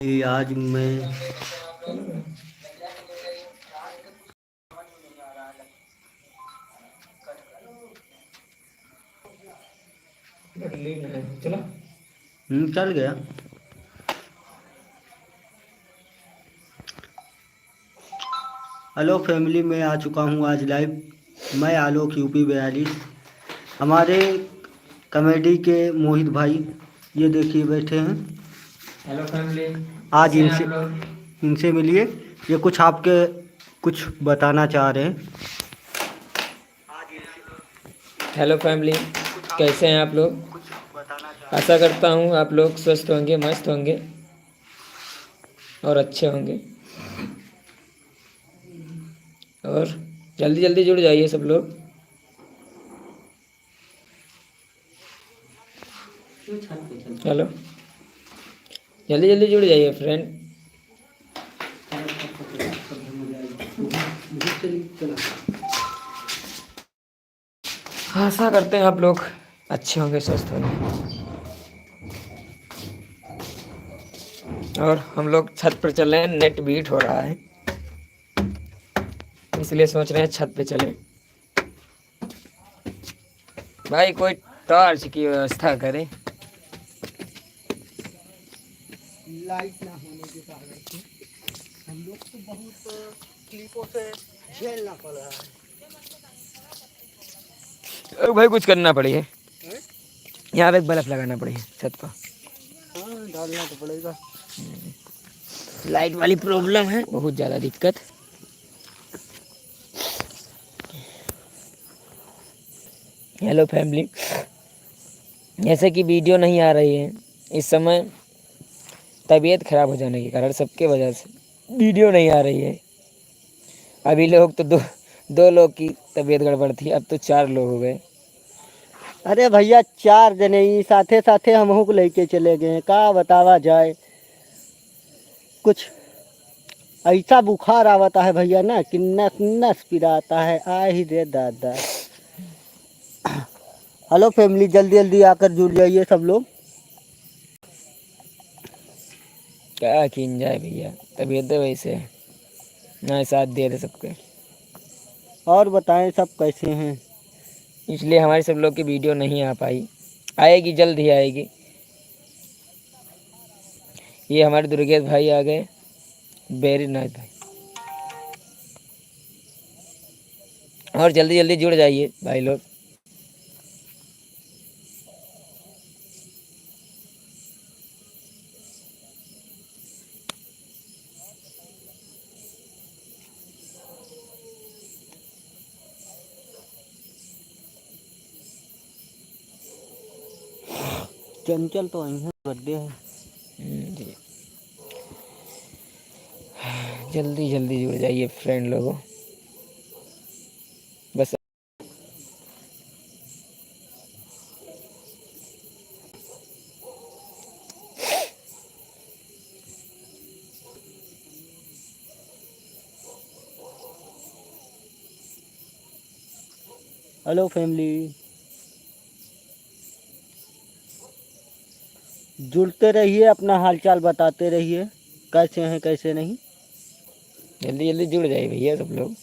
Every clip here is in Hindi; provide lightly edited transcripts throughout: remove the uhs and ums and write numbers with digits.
आज मैं चलो। चल गया। हेलो फैमिली में आ चुका हूँ आज लाइव। मैं आलोक यूपी 42। हमारे कॉमेडी के मोहित भाई ये देखिए बैठे हैं। हेलो फैमिली, आज कैसे हैं इनसे आप लोग? इनसे मिलिए। ये कुछ आपके कुछ बताना चाह रहे हैं। हेलो फैमिली, कैसे हैं आप लोग? आशा करता हूँ आप लोग स्वस्थ होंगे, मस्त होंगे और अच्छे होंगे। और जल्दी जल्दी जुड़ जाइए सब लोग। हेलो, जल्दी जल्दी जुड़ जाइए फ्रेंड। आशा करते हैं आप लोग अच्छे होंगे, स्वस्थ होंगे। और हम लोग छत पर चले हैं, नेट बीट हो रहा है इसलिए सोच रहे हैं छत पे चलें। भाई कोई टॉर्च की व्यवस्था करें। लाइट ना होने के कारण से हम लोग को बहुत तकलीफों से झेलना पड़ रहा भाई कुछ करना पड़ी है, है। यहाँ पे एक बल्ब लगाना पड़ी है छत पर। हाँ, डालना तो पड़ेगा। लाइट वाली प्रॉब्लम है, बहुत ज़्यादा दिक्कत। हेलो फैमिली, जैसे कि वीडियो नहीं आ रही है इस समय, तबीयत खराब हो जाने के कारण सबके वजह से वीडियो नहीं आ रही है। अभी लोग तो दो लोग की तबीयत गड़बड़ थी, अब तो 4 लोग हो गए। अरे भैया 4 जने ही साथे साथे हमहू को लेके चले गए। का बतावा जाए, कुछ ऐसा बुखार आवता है भैया ना कि नस नस पिराता है। आ ही रे दादा। हेलो फैमिली, जल्दी जल्दी आकर जुड़ जाइए सब लोग। क्या किन जाए भैया, तबीयत तो वैसे है ना, साथ दे रहे सबके। और बताएं सब कैसे हैं। इसलिए हमारी सब लोग की वीडियो नहीं आ पाई, आएगी जल्द ही आएगी। ये हमारे दुर्गेश भाई आ गए, वेरी नाइस भाई। और जल्दी जल्दी जुड़ जाइए भाई लोग। चंचल तो आई है, बर्थडे है। जी, जल्दी जल्दी जुड़ जाइए फ्रेंड लोगों। बस हेलो फैमिली, जुड़ते रहिए, अपना हालचाल बताते रहिए कैसे हैं कैसे नहीं। जल्दी जल्दी जुड़ जाइए भैया सब लोग।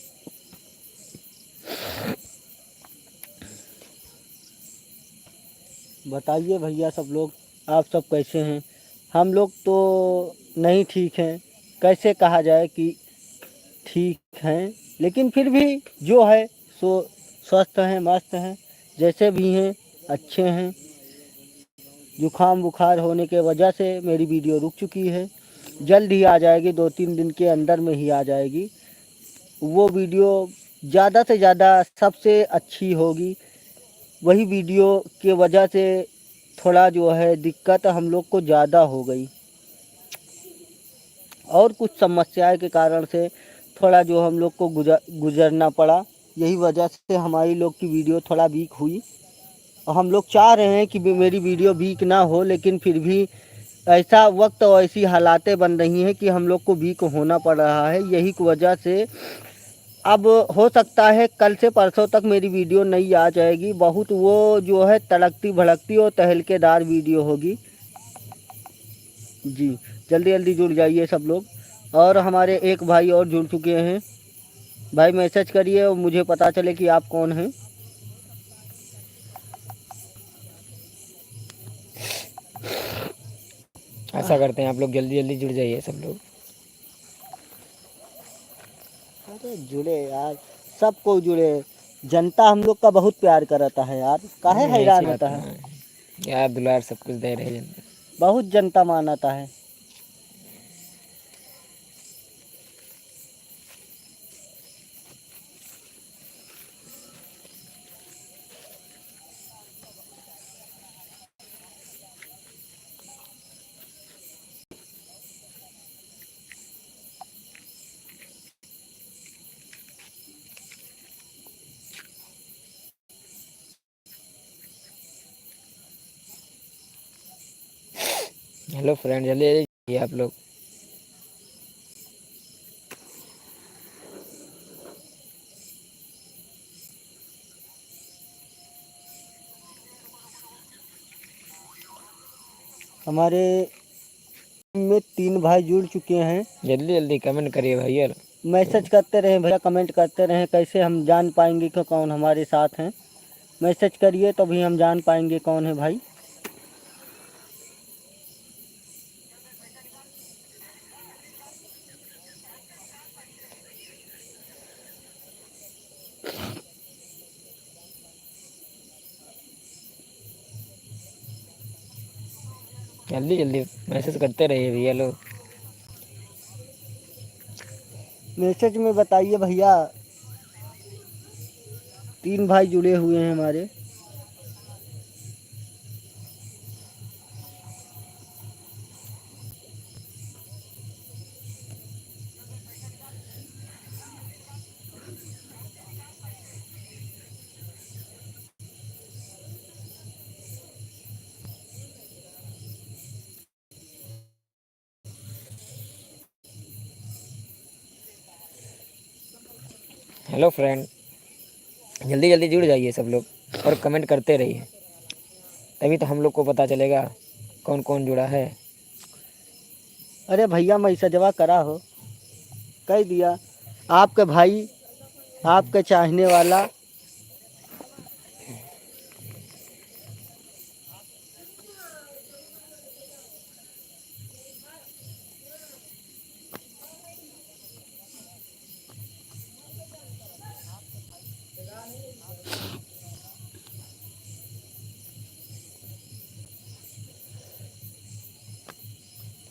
बताइए भैया सब लोग, आप सब कैसे हैं। हम लोग तो नहीं ठीक हैं, कैसे कहा जाए कि ठीक हैं, लेकिन फिर भी जो है सो स्वस्थ हैं, मस्त हैं, जैसे भी हैं अच्छे हैं। जुकाम बुखार होने के वजह से मेरी वीडियो रुक चुकी है। जल्द ही आ जाएगी, 2-3 दिन के अंदर में ही आ जाएगी वो वीडियो। ज़्यादा से ज़्यादा सबसे अच्छी होगी वही वीडियो के वजह से थोड़ा जो है दिक्कत हम लोग को ज़्यादा हो गई, और कुछ समस्याएं के कारण से थोड़ा जो हम लोग को गुजरना पड़ा। यही वजह से हमारी लोग की वीडियो थोड़ा वीक हुई। और हम लोग चाह रहे हैं कि मेरी वीडियो वीक ना हो, लेकिन फिर भी ऐसा वक्त और ऐसी हालातें बन रही हैं कि हम लोग को वीक होना पड़ रहा है। यही की वजह से अब हो सकता है कल से परसों तक मेरी वीडियो नहीं आ जाएगी। बहुत वो जो है तड़कती भड़कती और तहलकेदार वीडियो होगी। जी, जल्दी जल्दी जुड़ जाइए सब लोग। और हमारे एक भाई और जुड़ चुके हैं। भाई मैसेज करिए और मुझे पता चले कि आप कौन हैं। ऐसा करते हैं आप लोग जल्दी जल्दी जुड़ जाइए सब लोग। अरे जुड़े यार, सबको जुड़े। जनता हम लोग का बहुत प्यार करता है यार, काहे ऐसी हैरान बात होता ना है। है। यार दुलार सब कुछ दे रहे जनता। बहुत जनता मानता है। हेलो फ्रेंड, जल्दी जल्दी जुड़िए आप लोग। हमारे में 3 भाई जुड़ चुके हैं। जल्दी जल्दी कमेंट करिए भैया। मैसेज करते रहें भैया, कमेंट करते रहें। कैसे हम जान पाएंगे कि कौन हमारे साथ हैं। मैसेज करिए तभी हम जान पाएंगे कौन है भाई। जल्दी जल्दी मैसेज करते रहिए भैया लोग। मैसेज में बताइए भैया। 3 भाई जुड़े हुए हैं हमारे। हेलो फ्रेंड, जल्दी जल्दी जुड़ जाइए सब लोग और कमेंट करते रहिए, तभी तो हम लोग को पता चलेगा कौन कौन जुड़ा है। अरे भैया मैं सजवा करा हो, कह दिया। आपके भाई, आपके चाहने वाला।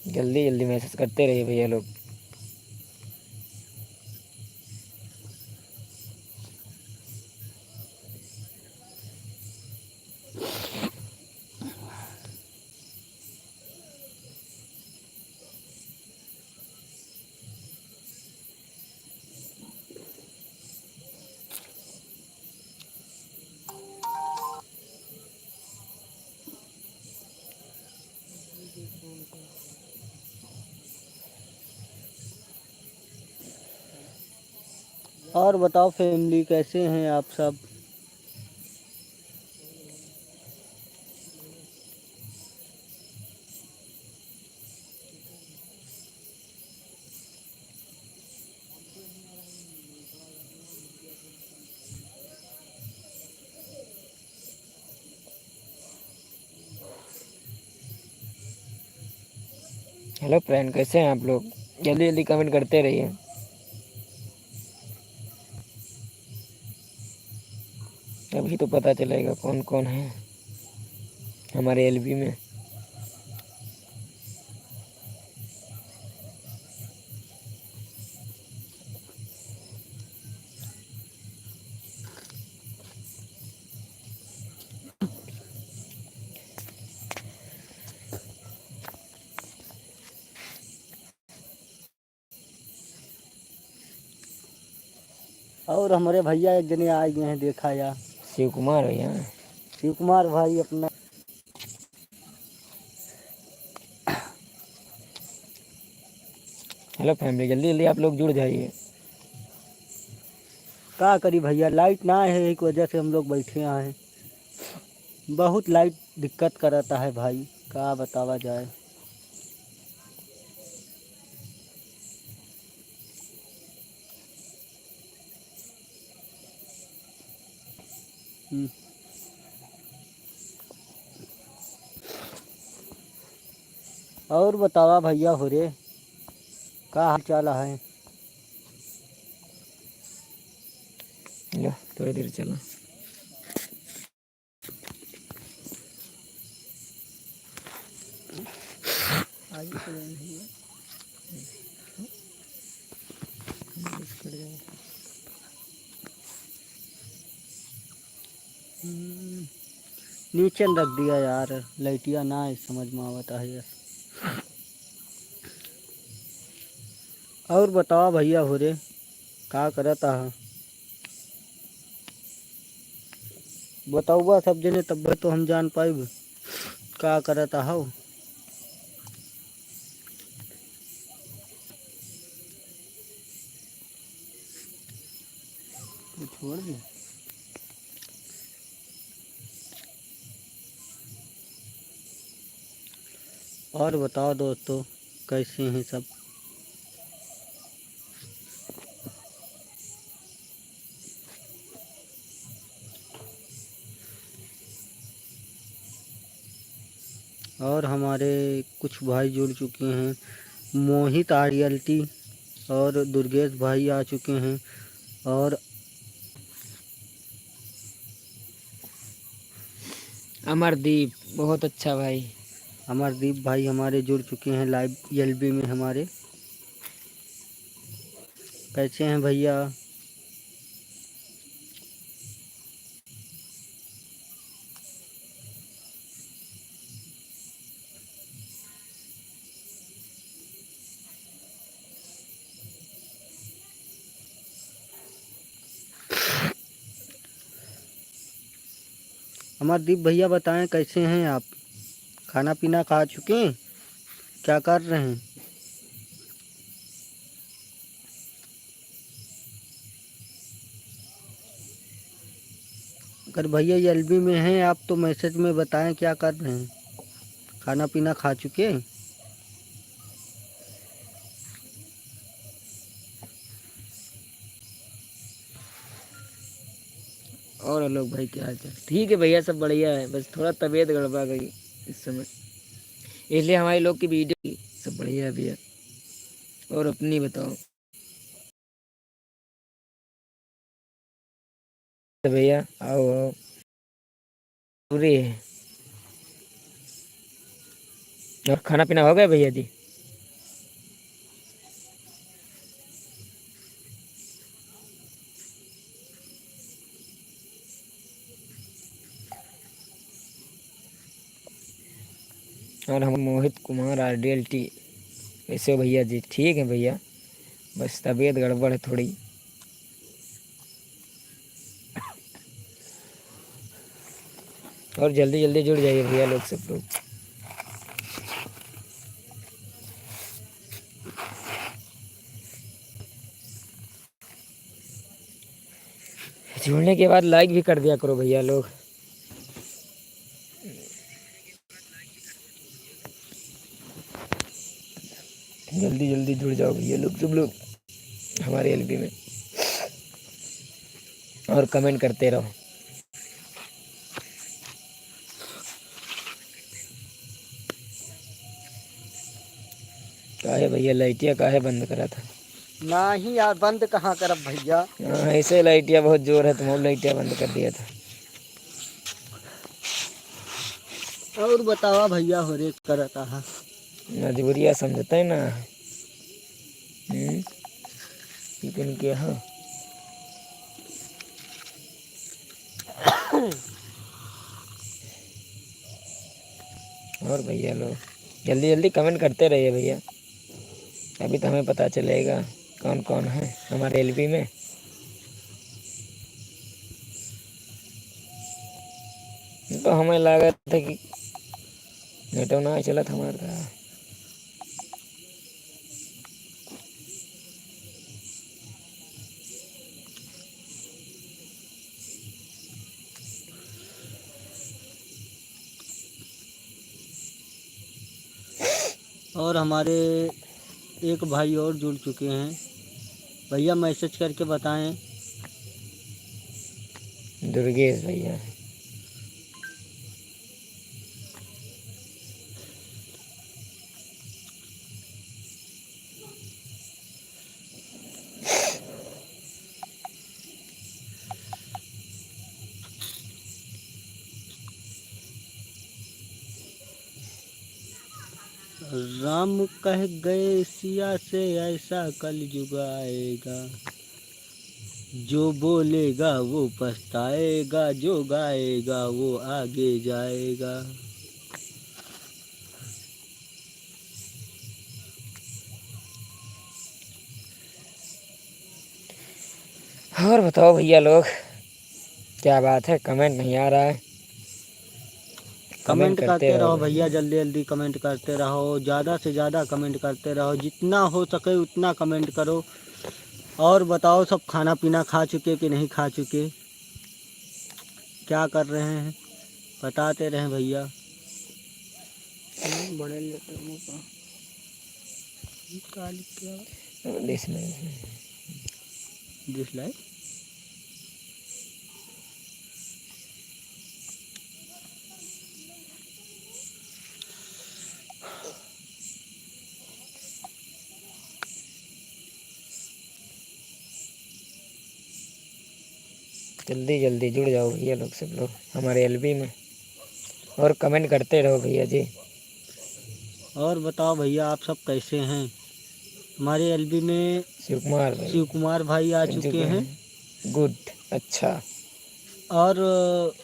जल्दी जल्दी मैसेज करते रहिए भैया लोग। और बताओ फैमिली, कैसे हैं आप सब। हेलो फ्रेंड, कैसे हैं आप लोग? जल्दी जल्दी कमेंट करते रहिए, तभी तो पता चलेगा कौन कौन है हमारे एलबी में। और हमारे भैया एक जने आ गए हैं, देखा या। शिव कुमार भैया। शिव कुमार भाई अपना। हेलो फैमिली, जल्दी जल्दी आप लोग जुड़ जाइए। क्या करी भैया, लाइट ना है, एक वजह से हम लोग बैठे यहाँ हैं। बहुत लाइट दिक्कत करता है भाई, क्या बतावा जाए। और बतावा भैया हो रे, का हाल चाल है? लो थोड़ी देर चलो। नीचे न रख दिया यार, लाइटिया ना है समझ में आवता है यार। और बतावा भैया हो रे, का करता है? बताऊबा सब जने तब तो हम जान पाइब का करता हो। तो छोड़ दे। और बताओ दोस्तों, कैसे हैं सब? और हमारे कुछ भाई जुड़ चुके हैं, मोहित आर्यल्टी और दुर्गेश भाई आ चुके हैं। और अमरदीप बहुत अच्छा भाई। अमरदीप भाई हमारे जुड़ चुके हैं लाइव एलबी में हमारे। कैसे हैं भैया? अमरदीप भैया बताएं कैसे हैं आप? खाना पीना खा चुके हैं? क्या कर रहे हैं? अगर भैया एलबी में हैं आप तो मैसेज में बताएं क्या कर रहे हैं। खाना पीना खा चुके हैं? और आलोक भाई क्या हाल चाल? ठीक है भैया सब बढ़िया है, बस थोड़ा तबीयत गड़बड़ा गई इस समय, इसलिए हमारे लोग की वीडियो सब बढ़िया है भैया। और अपनी बताओ। तो भैया आओ आओ, पूरी है। और खाना पीना हो गया भैया जी? और हम मोहित कुमार RDLT। कैसे हो भैया जी? ठीक है भैया, बस तबीयत गड़बड़ है थोड़ी। और जल्दी जल्दी जुड़ जाइए भैया लोग, सब लोग। जुड़ने के बाद लाइक भी कर दिया करो भैया लोग। जल्दी जल्दी जुड़ जाओ भैया लोग, सब लोग हमारे एलबी में, और कमेंट करते रहो। काहे भैया लाइटिया काहे बंद करा था? ना ही यार, बंद कहाँ करब भैया। हाँ ऐसे लाइटिया बहुत जोर है, तुम लाइटिया बंद कर दिया था। और बतावा भैया हो रे, करता है? मजबूरिया समझता है ना। लेकिन क्या हाँ, और भैया लोग जल्दी जल्दी कमेंट करते रहिए भैया, अभी तो हमें पता चलेगा कौन कौन है हमारे एलबी में। तो हमें लगा था कि नेटो ना चला था हमारा। और हमारे एक भाई और जुड़ चुके हैं, भैया मैसेज करके बताएं। दुर्गेश भैया। राम कह गए सिया से ऐसा कलयुग आएगा, जो बोलेगा वो पछताएगा, जो गाएगा वो आगे जाएगा। और बताओ भैया लोग, क्या बात है, कमेंट नहीं आ रहा है। कमेंट करते रहो भैया, जल्दी जल्दी कमेंट करते रहो, ज़्यादा से ज़्यादा कमेंट करते रहो, जितना हो सके उतना कमेंट करो। और बताओ, सब खाना पीना खा चुके कि नहीं खा चुके, क्या कर रहे हैं, बताते रहें भैया। बड़े डिसलाइक जल्दी जल्दी जुड़ जाओ भैया लोग, सब लोग हमारे एलबी में, और कमेंट करते रहो भैया जी। और बताओ भैया, आप सब कैसे हैं। हमारे एलबी में शिव कुमार भाई आ चुके हैं। गुड, अच्छा। और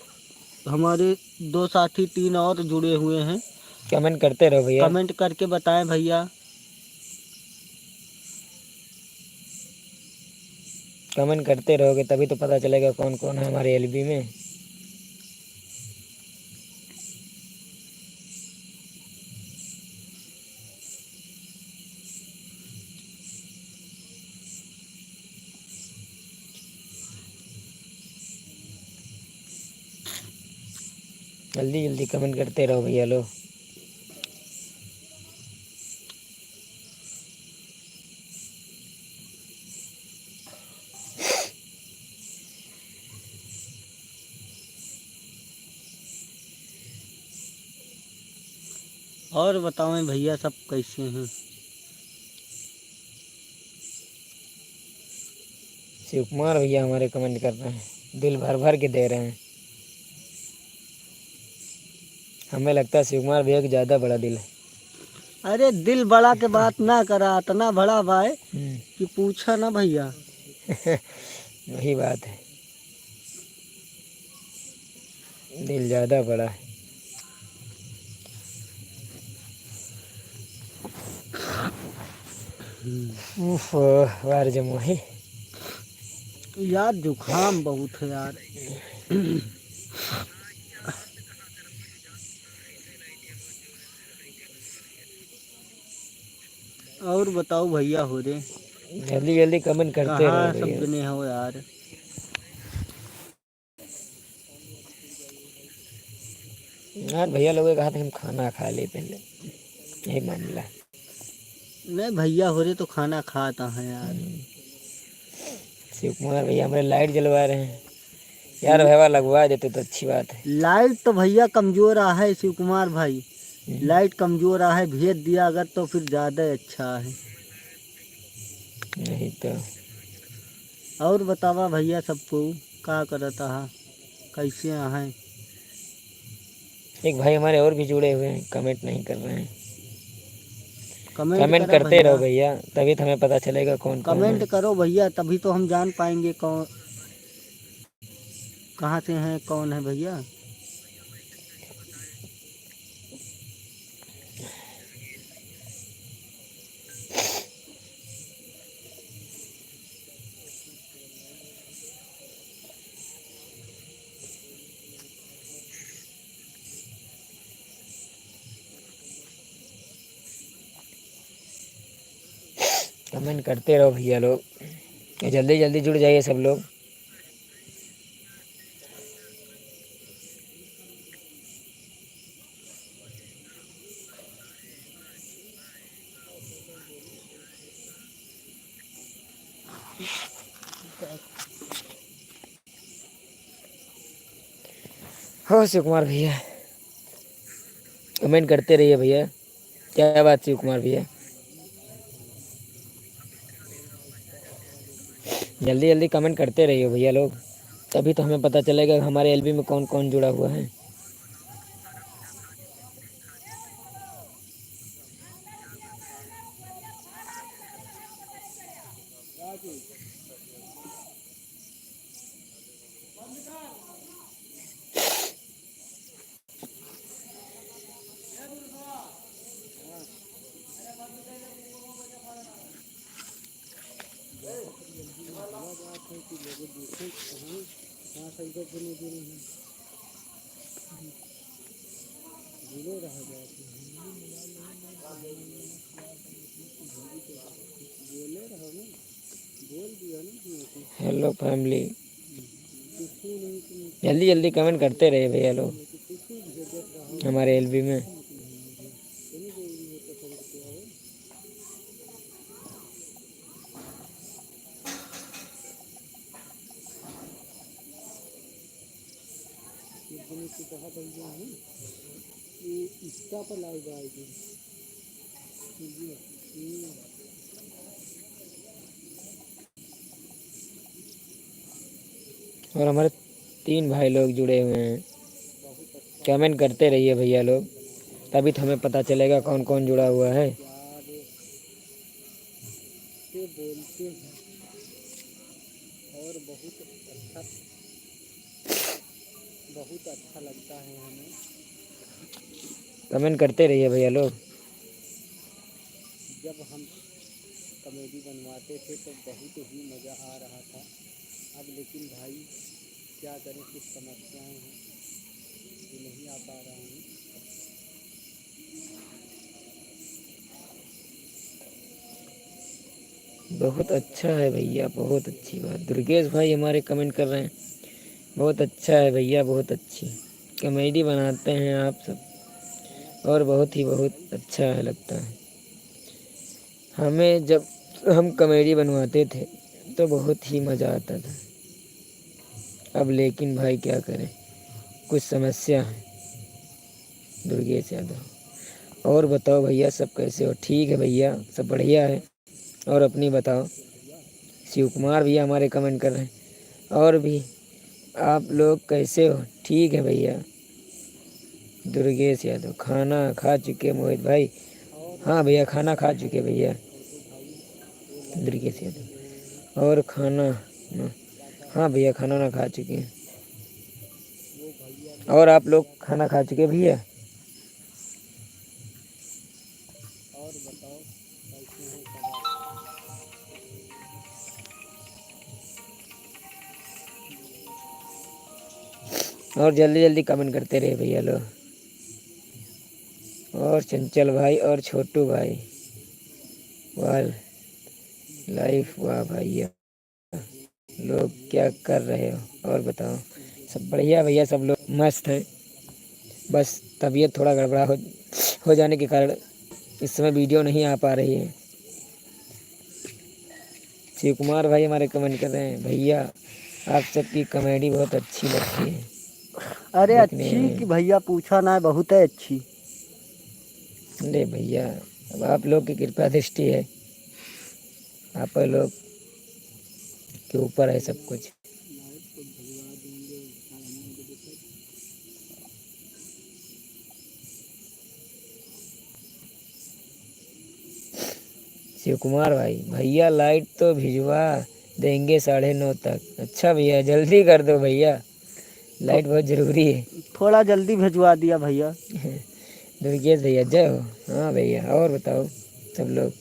हमारे 2 साथी 3 और जुड़े हुए हैं। कमेंट करते रहो भैया, कमेंट करके बताएं भैया। कमेंट करते रहोगे तभी तो पता चलेगा कौन कौन है हमारे एलबी में। जल्दी जल्दी कमेंट करते रहो भैया लोग। और बताओ भैया, सब कैसे हैं। शिव कुमार भैया हमारे कमेंट कर रहे हैं, दिल भर भर के दे रहे हैं। हमें लगता है शिव कुमार भैया की ज़्यादा बड़ा दिल है। अरे दिल बड़ा के बात ना करा, इतना बड़ा भाई कि पूछा ना भैया। वही बात है, दिल ज़्यादा बड़ा है। वार जमो है यार, जुखाम बहुत है यार। और बताओ भैया, हो रे जल्दी जल्दी कमेंट करते रहो कहाँ सब भैया। जने हो यार। यार भैया लोगों ने कहा था हम खाना खा ले पहले, यही मामला है। नहीं भैया हो रहे तो खाना खाता है यार। शिव कुमार भैया हमारे लाइट जलवा रहे हैं यार, भैया लगवा देते तो अच्छी बात है। लाइट तो भैया कमजोर आ है शिव कुमार भाई, लाइट कमजोर आ है, भेज दिया अगर तो फिर ज़्यादा अच्छा है। नहीं तो और बतावा भैया, सबको क्या करता है, कैसे हैं। एक भाई हमारे और भी जुड़े हुए हैं, कमेंट नहीं कर रहे हैं। कमेंट कमेंट करा करते रहो भैया, भैया, तभी तो हमें पता चलेगा कौन कौन है। कमेंट करो भैया, तभी तो हम जान पाएंगे कौन कहाँ से हैं, कौन है भैया। कमेंट करते रहो भैया लोग, जल्दी जल्दी जुड़ जाइए सब लोग। हो शिव कुमार भैया, कमेंट करते रहिए भैया। क्या बात शिव कुमार भैया, जल्दी जल्दी कमेंट करते रहिए भैया लोग, तभी तो हमें पता चलेगा हमारे एलबी में कौन कौन जुड़ा हुआ है। हेलो फैमिली, जल्दी जल्दी कमेंट करते रहे भैया लोग हमारे एलबी में। और हमारे 3 भाई लोग जुड़े हुए हैं, कमेंट करते रहिए भैया लोग, तभी तो हमें पता चलेगा कौन कौन जुड़ा हुआ है। और बहुत अच्छा लगता है हमें। कमेंट करते रहिए भैया लोग। जब हम कॉमेडी बनवाते थे तो बहुत ही मज़ा आ रहा था। अब लेकिन भाई क्या करें, कुछ समस्याएं हैं तो नहीं आ पा रहा हूँ। बहुत अच्छा है भैया, बहुत अच्छी बात। दुर्गेश भाई हमारे कमेंट कर रहे हैं, बहुत अच्छा है भैया, बहुत अच्छी कॉमेडी बनाते हैं आप सब, और बहुत ही बहुत अच्छा है लगता है हमें। जब हम कॉमेडी बनवाते थे तो बहुत ही मज़ा आता था। अब लेकिन भाई क्या करें, कुछ समस्या है। दुर्गेश यादव, और बताओ भैया सब कैसे हो? ठीक है भैया, सब बढ़िया है। और अपनी बताओ। शिव कुमार भैया हमारे कमेंट कर रहे हैं, और भी आप लोग कैसे हो? ठीक है भैया। दुर्गेश यादव, खाना खा चुके मोहित भाई? हाँ भैया, खाना खा चुके भैया। दुर्गेश यादव, और खाना ना, हाँ भैया खाना ना खा चुके हैं। और आप लोग खाना खा चुके भैया? और बताओ कैसे हैं सब आप? और जल्दी जल्दी कमेंट करते रहे भैया लोग। और चंचल भाई और छोटू भाई, वाह लाइफ, वाह भैया लोग क्या कर रहे हो? और बताओ। सब बढ़िया भैया, सब लोग मस्त है। बस तबीयत थोड़ा गड़बड़ा हो जाने के कारण इस समय वीडियो नहीं आ पा रही है। शिव कुमार भाई हमारे कमेंट कर रहे हैं, भैया आप सबकी कॉमेडी बहुत अच्छी लगती है अरे देखने अच्छी कि में। भैया पूछा ना, बहुत है अच्छी। अरे भैया, अब आप लोग की कृपा दृष्टि है, आप लोग के ऊपर है सब कुछ। शिव कुमार भाई, भैया लाइट तो भिजवा देंगे 9:30 तक। अच्छा भैया, जल्दी कर दो भैया, लाइट बहुत ज़रूरी है। थोड़ा जल्दी भिजवा दिया भैया। दुर्गेश भैया जय हो। हाँ भैया, और बताओ सब लोग।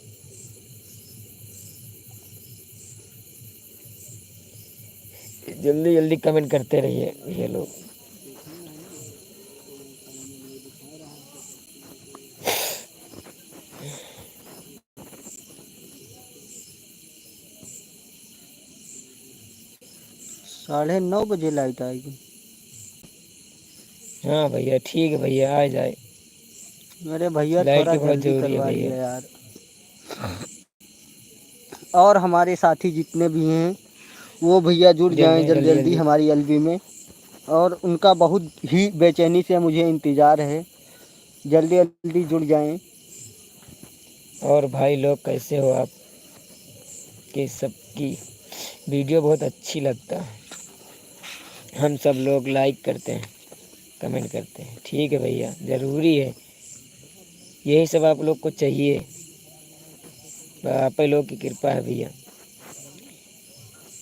जल्दी जल्दी कमेंट करते रहिए भैया लोग। 9:30 बजे लाइट आएगी। हाँ भैया ठीक है भैया, आ जाए। अरे भैया लाइट थोड़ा की बहुत जल्दी ज़रूरी है करवा भैया। दिया यार। और हमारे साथी जितने भी हैं वो भैया जुड़ जाएं जल्दी जल्दी जल्दी जल्दी जल्दी हमारी एलबी में। और उनका बहुत ही बेचैनी से मुझे इंतज़ार है, जल्दी जल्दी जुड़ जाएं। और भाई लोग कैसे हो आप? कि सबकी वीडियो बहुत अच्छी लगता है, हम सब लोग लाइक करते हैं, कमेंट करते हैं। ठीक है भैया, ज़रूरी है, यही सब आप लोग को चाहिए। आप ही लोग की कृपा है भैया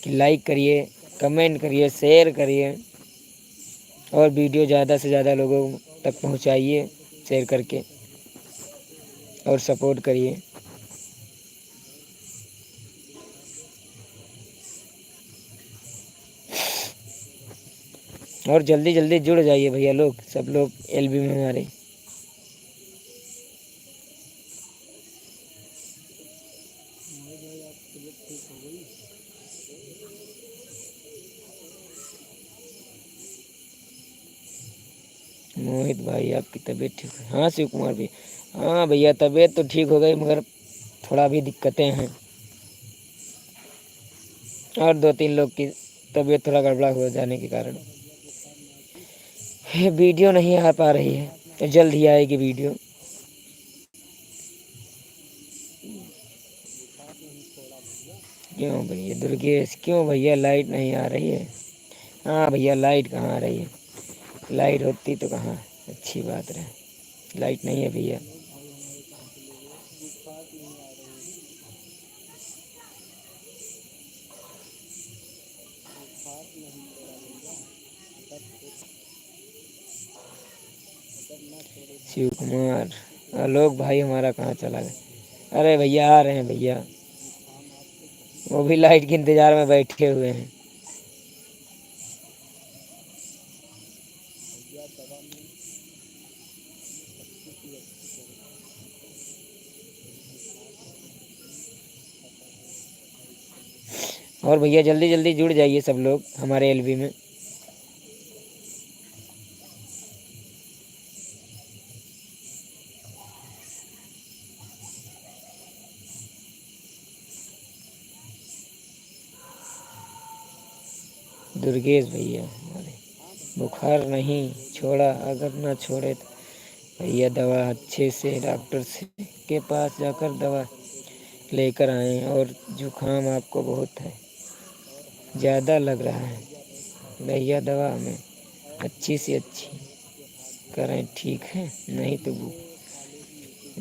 कि लाइक करिए, कमेंट करिए, शेयर करिए और वीडियो ज़्यादा से ज़्यादा लोगों तक पहुंचाइए शेयर करके, और सपोर्ट करिए। और जल्दी जल्दी जुड़ जाइए भैया लोग, सब लोग एलबी में हमारे। मोहित भाई आपकी तबीयत ठीक है? हाँ शिव कुमार भी, हाँ भैया तबीयत तो ठीक हो गई, मगर थोड़ा भी दिक्कतें हैं, और 2-3 लोग की तबीयत थोड़ा गड़बड़ा हो जाने के कारण ये वीडियो नहीं आ पा रही है। तो जल्द ही आएगी वीडियो। क्यों भैया दुर्गेश, क्यों भैया लाइट नहीं आ रही है? हाँ भैया लाइट कहाँ आ रही है? लाइट होती तो कहाँ अच्छी बात रहे, लाइट नहीं है भैया। शिव कुमार, आलोक भाई हमारा कहाँ चला गया? अरे भैया आ रहे हैं भैया, वो भी लाइट के इंतजार में बैठे हुए हैं। और भैया जल्दी जल्दी जुड़ जाइए सब लोग हमारे एलबी में। दुर्गेश भैया हमारे, बुखार नहीं छोड़ा, अगर ना छोड़े तो भैया दवा अच्छे से डॉक्टर से के पास जाकर दवा लेकर आएं। और जुकाम आपको बहुत है, ज़्यादा लग रहा है भैया, दवा हमें अच्छी से अच्छी करें, ठीक है? नहीं तो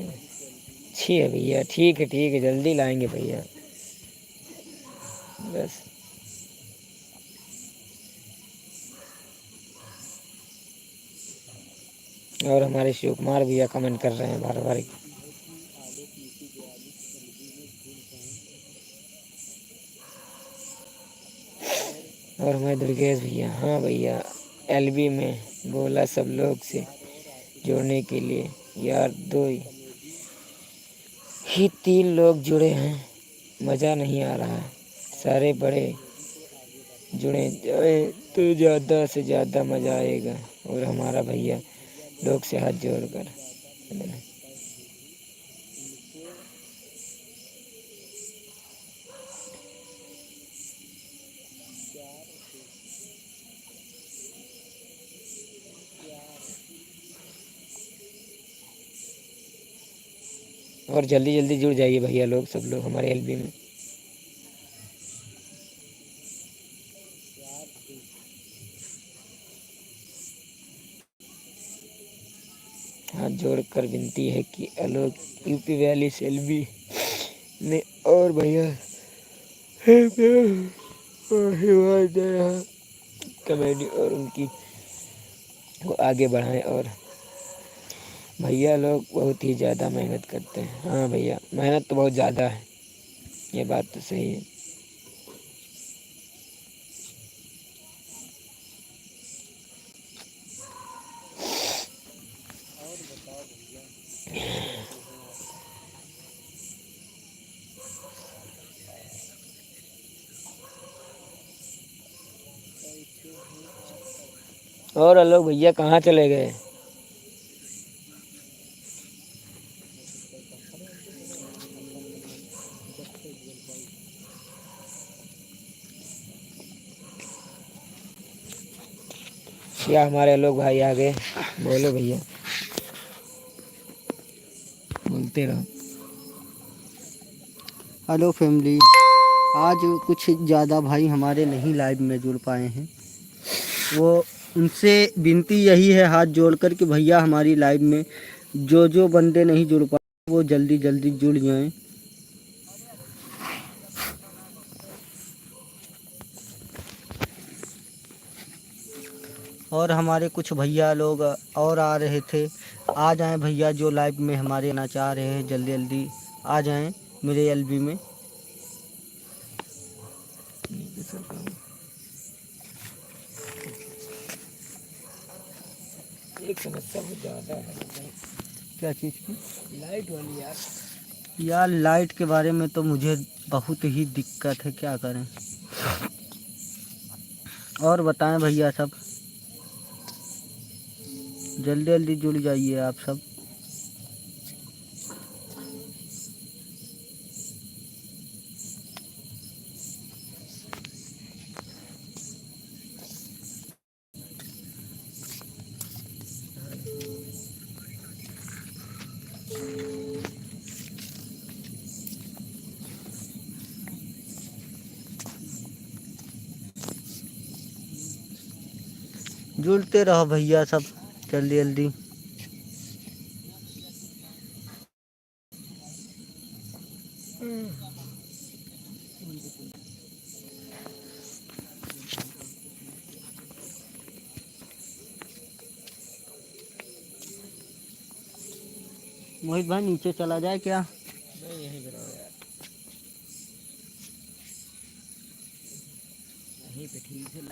अच्छी है भैया, ठीक है जल्दी लाएंगे भैया बस। और हमारे शिव कुमार भैया कमेंट कर रहे हैं बार बार। और मैं दुर्गेश भैया, हाँ भैया एलबी में बोला सब लोग से जोड़ने के लिए, यार 2 ही 3 लोग जुड़े हैं, मज़ा नहीं आ रहा है। सारे बड़े जुड़े जाए तो ज़्यादा से ज़्यादा मज़ा आएगा। और हमारा भैया लोग से हाथ जोड़ कर, और जल्दी जल्दी जुड़ जाइए भैया लोग, सब लोग हमारे एलबी में। हाथ जोड़कर विनती है कि आलोक यूपी वैली से एलबी में, और भैया कमेडी और उनकी को आगे बढ़ाएं। और भैया लोग बहुत ही ज़्यादा मेहनत करते हैं। हाँ भैया मेहनत तो बहुत ज़्यादा है, ये बात तो सही है। और आलोक भैया कहाँ चले गए? मुखिया हमारे लोग भाई आ गए। बोलो भैया, बोलते रहो। हेलो फैमिली, आज कुछ ज़्यादा भाई हमारे नहीं लाइव में जुड़ पाए हैं। वो उनसे विनती यही है हाथ जोड़कर कि भैया हमारी लाइव में जो बंदे नहीं जुड़ पाए वो जल्दी जल्दी जुड़ जाएं। और हमारे कुछ भैया लोग और आ रहे थे, आ जाएं भैया जो लाइव में हमारे आना चाह रहे हैं जल्दी जल्दी आ जाएं मेरे एलबी में। एक समस्या बहुत ज़्यादा है, क्या चीज़ की? लाइट वाली यार। यार लाइट के बारे में तो मुझे बहुत ही दिक्कत है, क्या करें। और बताएं भैया सब, जल्दी जल्दी जुड़ जाइए आप सब। जुड़ते रहो भैया सब जल्दी जल्दी। मोहित भाई नीचे चला जाए क्या? नहीं, यहीं पे रहो यार, यहीं पे ठीक है।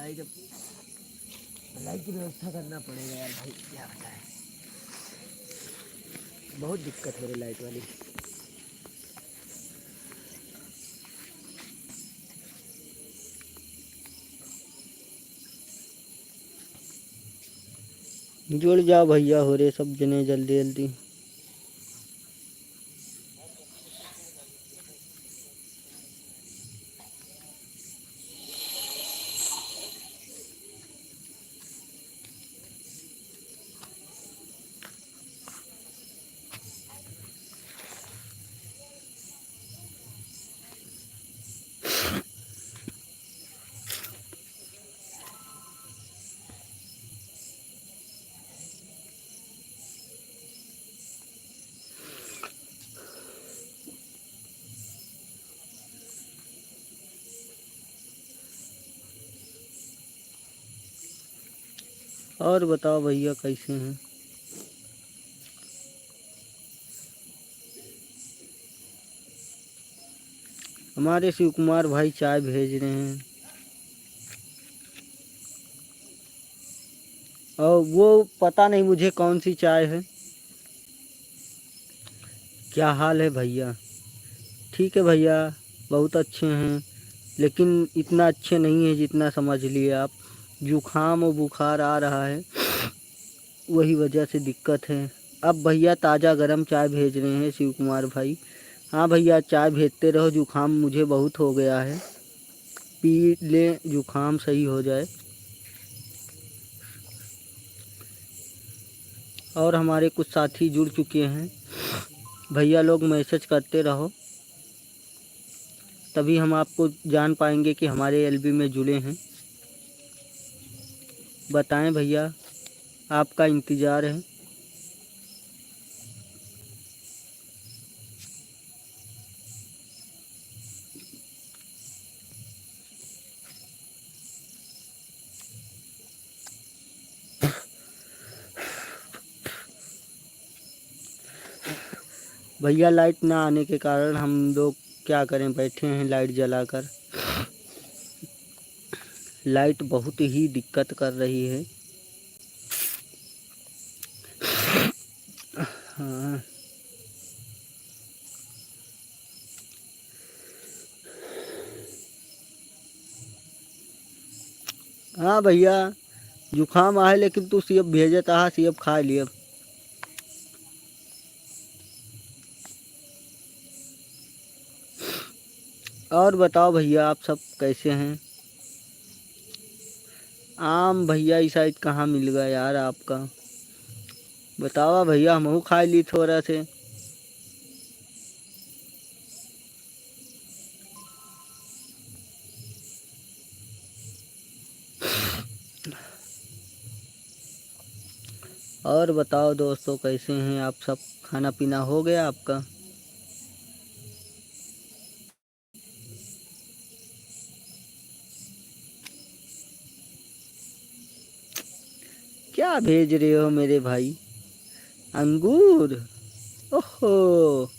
लाइट की व्यवस्था करना पड़ेगा यार भाई, क्या बताएं, बहुत दिक्कत हो रही लाइट वाली। जुड़ जाओ भैया, हो रहे सब जने जल्दी जल्दी। और बताओ भैया कैसे हैं? हमारे शिव कुमार भाई चाय भेज रहे हैं। और वो पता नहीं मुझे कौन सी चाय है। क्या हाल है भैया? ठीक है भैया, बहुत अच्छे हैं, लेकिन इतना अच्छे नहीं है जितना समझ लिए आप। जुखाम और बुखार आ रहा है, वही वजह से दिक्कत है। अब भैया ताज़ा गरम चाय भेज रहे हैं शिव कुमार भाई। हाँ भैया चाय भेजते रहो, जुखाम मुझे बहुत हो गया है, पी ले जुखाम सही हो जाए। और हमारे कुछ साथी जुड़ चुके हैं, भैया लोग मैसेज करते रहो, तभी हम आपको जान पाएंगे कि हमारे एलबी में जुड़े हैं। बताएं भैया, आपका इंतज़ार है। भैया लाइट ना आने के कारण हम लोग क्या करें, बैठे हैं लाइट जलाकर। लाइट बहुत ही दिक्कत कर रही है। हाँ हाँ भैया, जुखाम आए लेकिन तू सेब भेजत आहा, सेब खा लिए। और बताओ भैया आप सब कैसे हैं? आम भैया इस साइड कहाँ मिल गया यार आपका? बतावा भैया, हमहू खा ली थोड़ा से। और बताओ दोस्तों, कैसे हैं आप सब? खाना पीना हो गया आपका? क्या भेज रहे हो मेरे भाई? अंगूर? ओहो।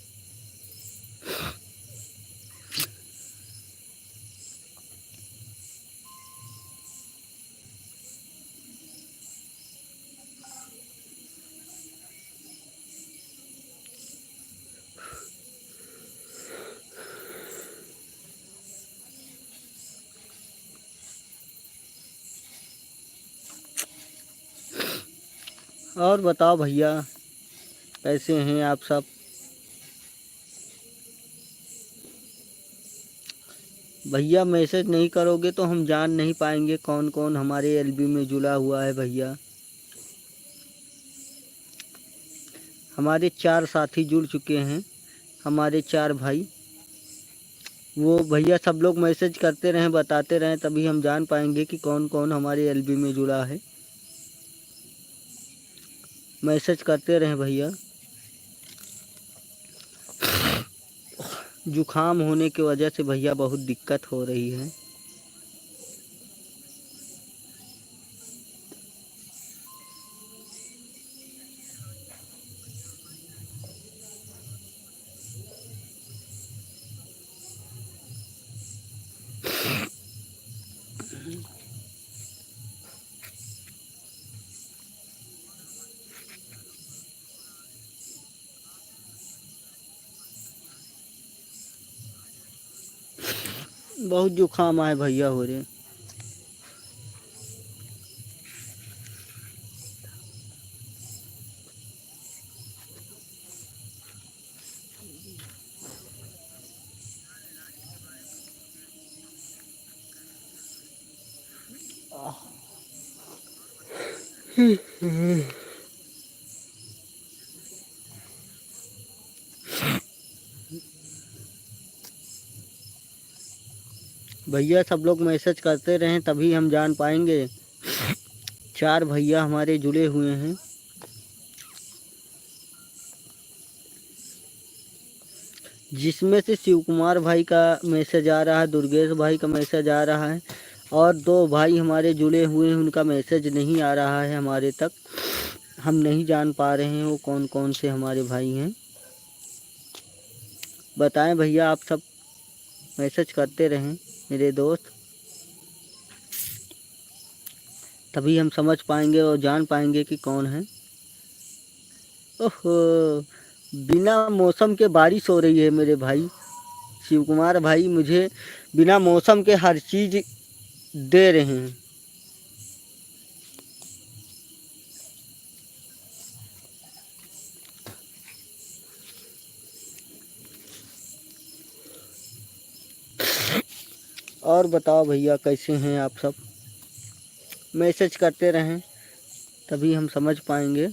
और बताओ भैया, कैसे हैं आप सब? भैया मैसेज नहीं करोगे तो हम जान नहीं पाएंगे कौन कौन हमारे एलबी में जुड़ा हुआ है भैया। हमारे 4 साथी जुड़ चुके हैं, हमारे 4 भाई। वो भैया सब लोग मैसेज करते रहें, बताते रहें, तभी हम जान पाएंगे कि कौन कौन हमारे एलबी में जुड़ा है। मैसेज करते रहें भैया। जुखाम होने की वजह से भैया बहुत दिक्कत हो रही है। बहुत जुखाम आए भैया हो रहे। भैया सब लोग मैसेज करते रहें, तभी हम जान पाएंगे। 4 भैया हमारे जुड़े हुए हैं, जिसमें से शिव कुमार भाई का मैसेज आ रहा है, दुर्गेश भाई का मैसेज आ रहा है, और 2 भाई हमारे जुड़े हुए हैं, उनका मैसेज नहीं आ रहा है हमारे तक। हम नहीं जान पा रहे हैं वो कौन कौन से हमारे भाई हैं। बताएं भैया, आप सब मैसेज करते रहें मेरे दोस्त, तभी हम समझ पाएंगे और जान पाएंगे कि कौन है। ओहो, बिना मौसम के बारिश हो रही है मेरे भाई। शिव कुमार भाई मुझे बिना मौसम के हर चीज़ दे रहे हैं। और बताओ भैया, कैसे हैं आप सब? मैसेज करते रहें, तभी हम समझ पाएंगे।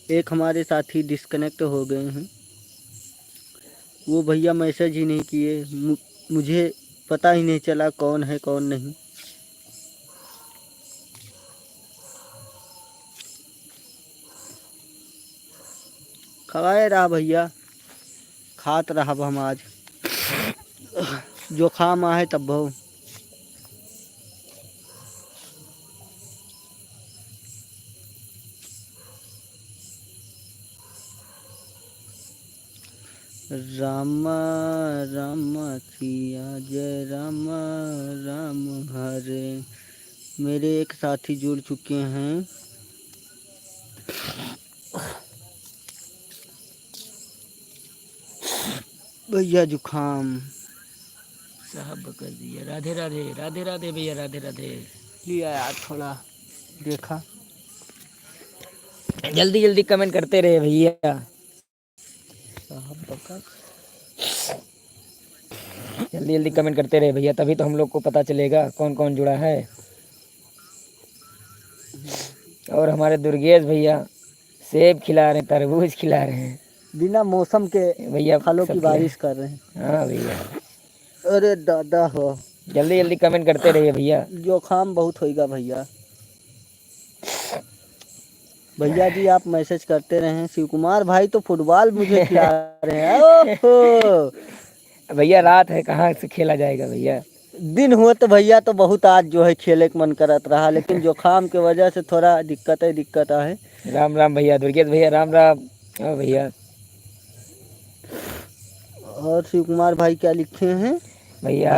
एक हमारे साथी डिस्कनेक्ट हो गए हैं, वो भैया मैसेज ही नहीं किए। मुझे पता ही नहीं चला कौन है कौन नहीं। खवाए रहा भैया, खात रहा हम आज। जो खाम आ है तब बहु। राम राम सिया जय राम राम हरे। मेरे एक साथी जुड़ चुके हैं, भैया जुखाम साहब कर दिया। राधे राधे, राधे राधे भैया, राधे राधे। लिया यार, थोड़ा देखा। जल्दी जल्दी कमेंट करते रहे भैया। साहब बकर जल्दी जल्दी कमेंट करते रहे भैया, तभी तो हम लोग को पता चलेगा कौन कौन जुड़ा है। और हमारे दुर्गेश भैया सेब खिला रहे हैं, तरबूज खिला रहे हैं बिना मौसम के भैया, फलों की सब खिला। बारिश कर रहे हैं। हाँ भैया, अरे दादा हो, जल्दी जल्दी कमेंट करते रहिए भैया। जोखाम बहुत होएगा भैया। भैया जी आप मैसेज करते रहें। शिव कुमार भाई तो फुटबॉल मुझे खिला रहे हैं। ओहो भैया रात है, कहाँ से खेला जाएगा भैया। दिन हुआ तो भैया तो बहुत आज जो है खेले का मन करत रहा, लेकिन जोखाम के वजह से थोड़ा दिक्कत है। राम राम भैया, दुर्गेश भैया राम राम। हाँ भैया। और शिव कुमार भाई क्या लिखे हैं? भैया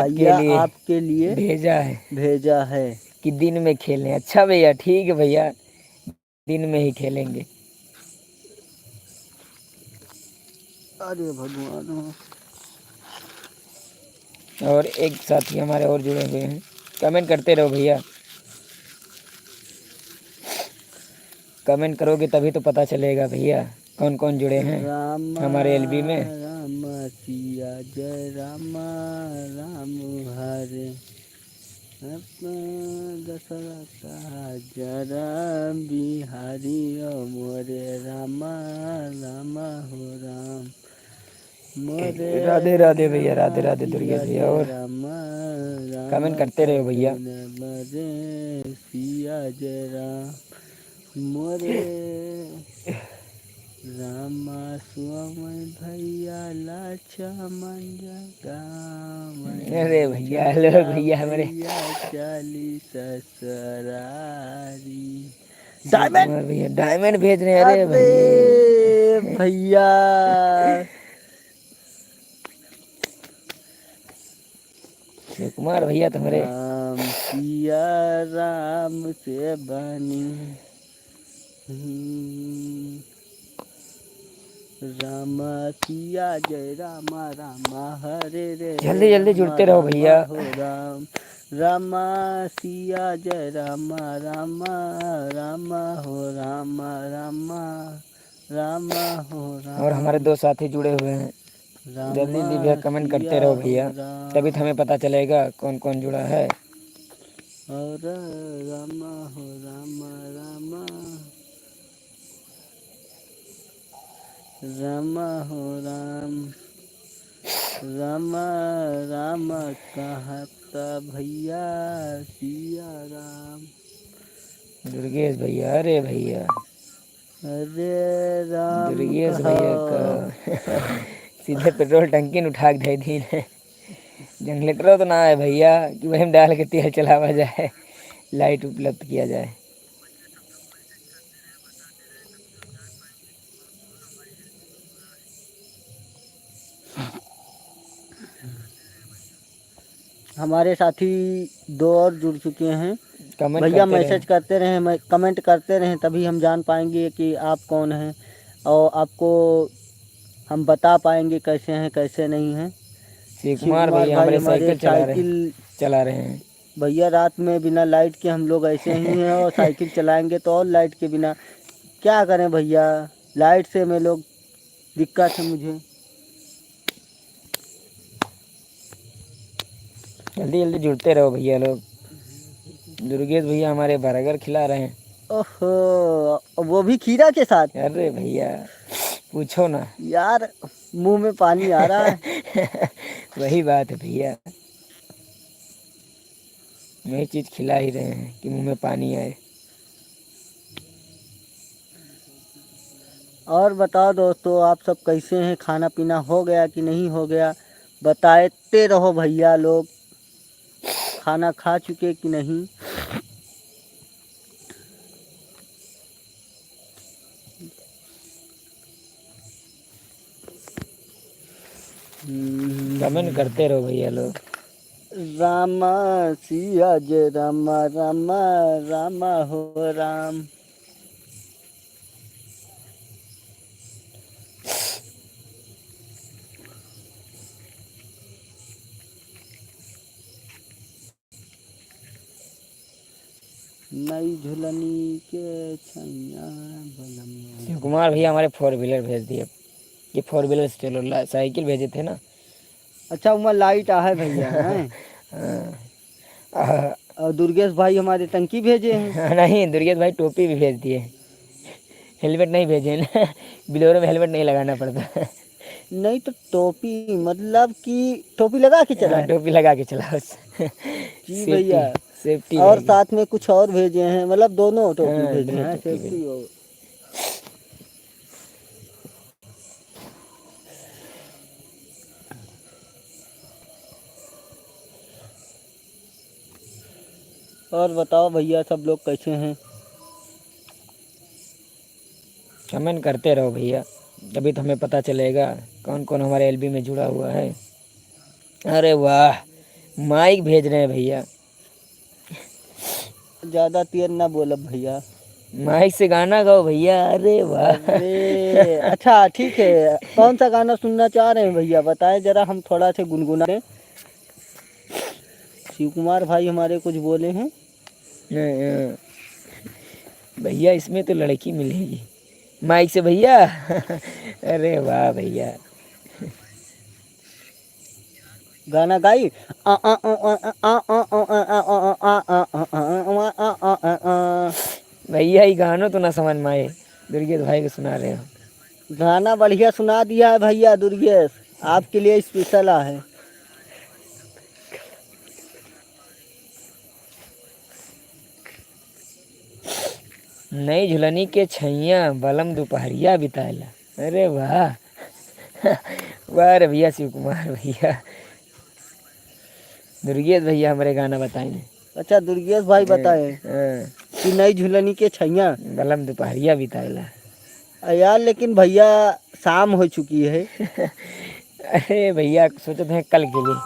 आपके लिए भेजा है कि दिन में खेलें। अच्छा भैया, ठीक है भैया, दिन में ही खेलेंगे। अरे भगवान। और एक साथी हमारे और जुड़े हुए हैं, कमेंट करते रहो भैया, कमेंट करोगे तभी तो पता चलेगा भैया कौन कौन जुड़े हैं हमारे एलबी में। राम सिया जय राम राम हरे दशरथ जरा बिहारी मोरे राम राम हो राम मोरे। राधे राधे भैया, राधे राधे दुर्गेश भैया। और कमेंट करते रहो भैया। मोरे सिया जय राम मोरे रामा स्वामी भैया लाचा मंजा गाम। अरे भैया, हेलो भैया हमारे चालीस ससुरारी डायमंड भैया, डायमंड भेज रहे हैं। अरे भैया शिव कुमार भैया तुम्हारे राम सिया राम से बनी राम सिया जय राम राम हरे रे। जल्दी जल्दी जुड़ते रहो भैया। हो राम राम सिया जय राम राम राम हो राम राम राम हो राम। और हमारे दो साथी जुड़े हुए हैं, जल्दी जल्दी भैया कमेंट करते रहो भैया, तभी तो हमें पता चलेगा कौन कौन जुड़ा है। और राम हो राम राम राम हो राम राम राम कहता भैया सिया राम। दुर्गेश भैया, अरे भैया, अरे राम दुर्गेश भैया का सीधे पेट्रोल टंकी में उठा के दे दी है। जनरेटर तो ना है भैया कि वही में डाल के तेल चलावा जाए, लाइट उपलब्ध किया जाए। हमारे साथी दो और जुड़ चुके हैं। कमेंट भैया करते मैसेज करते रहें, कमेंट करते रहें, तभी हम जान पाएंगे कि आप कौन हैं और आपको हम बता पाएंगे कैसे हैं कैसे नहीं हैं। शिव कुमार भैया हमारे साइकिल चला रहे हैं। भैया रात में बिना लाइट के हम लोग ऐसे ही हैं, और साइकिल चलाएंगे तो और लाइट के बिना क्या करें भैया। लाइट से में लोग दिक्कत है मुझे। जल्दी जल्दी जुड़ते रहो भैया लोग। दुर्गेश भैया हमारे बर्गर खिला रहे हैं। ओहो, वो भी खीरा के साथ। अरे भैया पूछो ना यार, मुंह में पानी आ रहा है। वही बात है भैया, वही चीज खिला ही रहे हैं कि मुंह में पानी आए। और बताओ दोस्तों, आप सब कैसे हैं? खाना पीना हो गया कि नहीं हो गया? बताते रहो भैया लोग, खाना खा चुके कि नहीं। कमेंट करते रहो भैया लोग। राम सिया जय राम राम राम हो राम। नई झुलनी के छैया बलम। शिव कुमार भैया हमारे 4 व्हीलर भेज दिए, ये 4 व्हीलर से चलो, साइकिल भेजे थे ना अच्छा उमा लाइट आ है भैया हैं। हाँ। और दुर्गेश भाई हमारे टंकी भेजे हैं। नहीं, दुर्गेश भाई टोपी भी भेज दिए, हेलमेट नहीं भेजे ना। बिलोरो में हेलमेट नहीं लगाना पड़ता। नहीं तो टोपी मतलब कि टोपी लगा के चला हाँ, है। टोपी लगा के चला बस। जी भैया। सेफ्टी, सेफ्टी और रहेगी। साथ में कुछ और भेजे हैं, मतलब दोनों टोपी हाँ, भेजे दोनों हैं, टोपी भेज। सेफ्टी और। और बताओ भैया सब लोग कैसे हैं। कमेंट करते रहो भैया, तभी तो हमें पता चलेगा कौन कौन हमारे एलबी में जुड़ा हुआ है। अरे वाह, माइक भेज रहे हैं भैया। ज़्यादा तेज ना बोलो भैया। माइक से गाना गाओ भैया, अरे वाह। अरे अच्छा ठीक है, कौन सा गाना सुनना चाह रहे हैं भैया बताएं जरा, हम थोड़ा से गुनगुनाएं। शिव कुमार भाई हमारे कुछ बोले हैं। भैया इसमें तो लड़की मिलेगी माइक से भैया। अरे वाह भैया। गाना गाई भैया ये गानों तो ना समझ में आए, दुर्गेश भाई को सुना रहे हो। गाना बढ़िया सुना दिया है भैया दुर्गेश, आपके लिए स्पेशल है। नई झुलनी के छैया बलम दोपहरिया बिताएला। अरे वाह। वाह रे भैया शिव कुमार भैया। दुर्गेश भैया हमारे गाना बताएंगे। अच्छा दुर्गेश भाई बताए कि नई झुलनी के छैया। बलम दोपहरिया बिताएला। यार लेकिन भैया शाम हो चुकी है। अरे भैया सोचते हैं कल के लिए।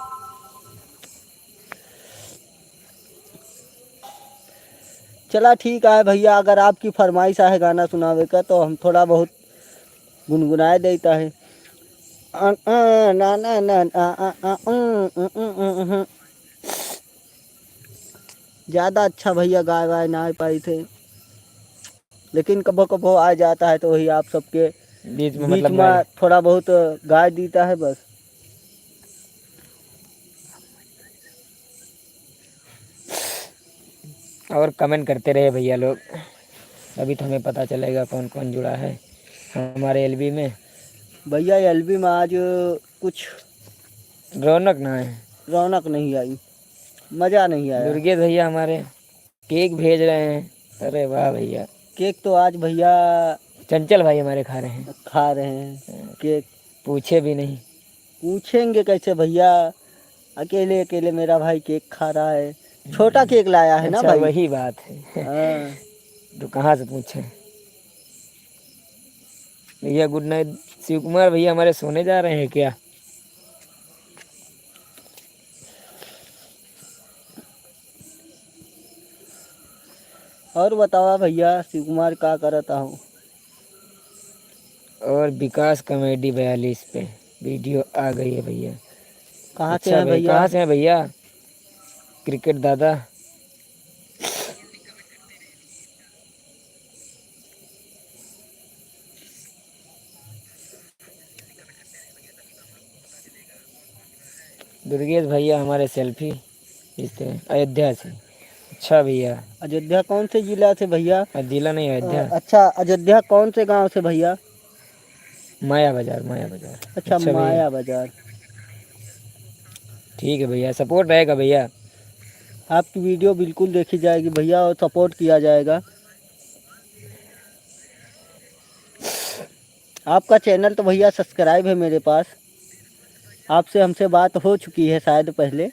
चला ठीक है भैया, अगर आपकी फरमाइश है गाना सुनावे का तो हम थोड़ा बहुत गुनगुनाए देता है। ना ना ना ज़्यादा अच्छा भैया गा वाए ना पाई थे, लेकिन कभो कभो आ जाता है तो वही आप सबके बीच में बीच मतलब गाड़ी। में थोड़ा बहुत गा देता है बस। और कमेंट करते रहे भैया लोग, तभी तो हमें पता चलेगा कौन कौन जुड़ा है हमारे एलबी में। भैया एलबी में आज कुछ रौनक ना है। रौनक नहीं आई, मज़ा नहीं आया। दुर्गेश भैया हमारे केक भेज रहे हैं। अरे वाह भैया। केक तो आज भैया चंचल भाई हमारे खा रहे हैं, खा रहे हैं केक। पूछे भी नहीं। पूछेंगे कैसे भैया, अकेले अकेले मेरा भाई केक खा रहा है। छोटा केक लाया है ना अच्छा भाई। वही बात है। हाँ। तो कहाँ से पूछे। भैया गुड नाइट। शिव कुमार भैया हमारे सोने जा रहे हैं क्या। और बतावा भैया शिव कुमार का करता हूँ। और विकास कॉमेडी 42 पे वीडियो आ गई है भैया। कहाँ से अच्छा हैं भाई, भैया। कहाँ से हैं भैया क्रिकेट दादा। दुर्गेश भैया हमारे सेल्फी खींचते हैं अयोध्या से। अच्छा भैया। अयोध्या कौन से जिला से भैया। जिला नहीं अयोध्या। अच्छा अयोध्या कौन से गांव से भैया। माया बाजार, माया बाजार। अच्छा अच्छा भैया, माया बाजार। ठीक है भैया, सपोर्ट रहेगा भैया। आपकी वीडियो बिल्कुल देखी जाएगी भैया और सपोर्ट किया जाएगा। आपका चैनल तो भैया सब्सक्राइब है मेरे पास, आपसे हमसे बात हो चुकी है शायद पहले।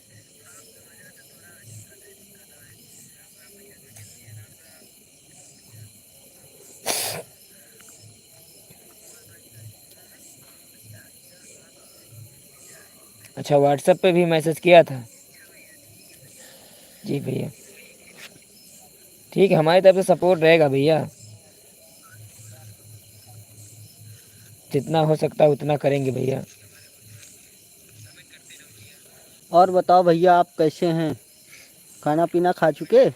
अच्छा व्हाट्सएप पे भी मैसेज किया था। जी भैया, ठीक है, हमारी तरफ से सपोर्ट रहेगा भैया, जितना हो सकता है उतना करेंगे भैया। और बताओ भैया आप कैसे हैं, खाना पीना खा चुके।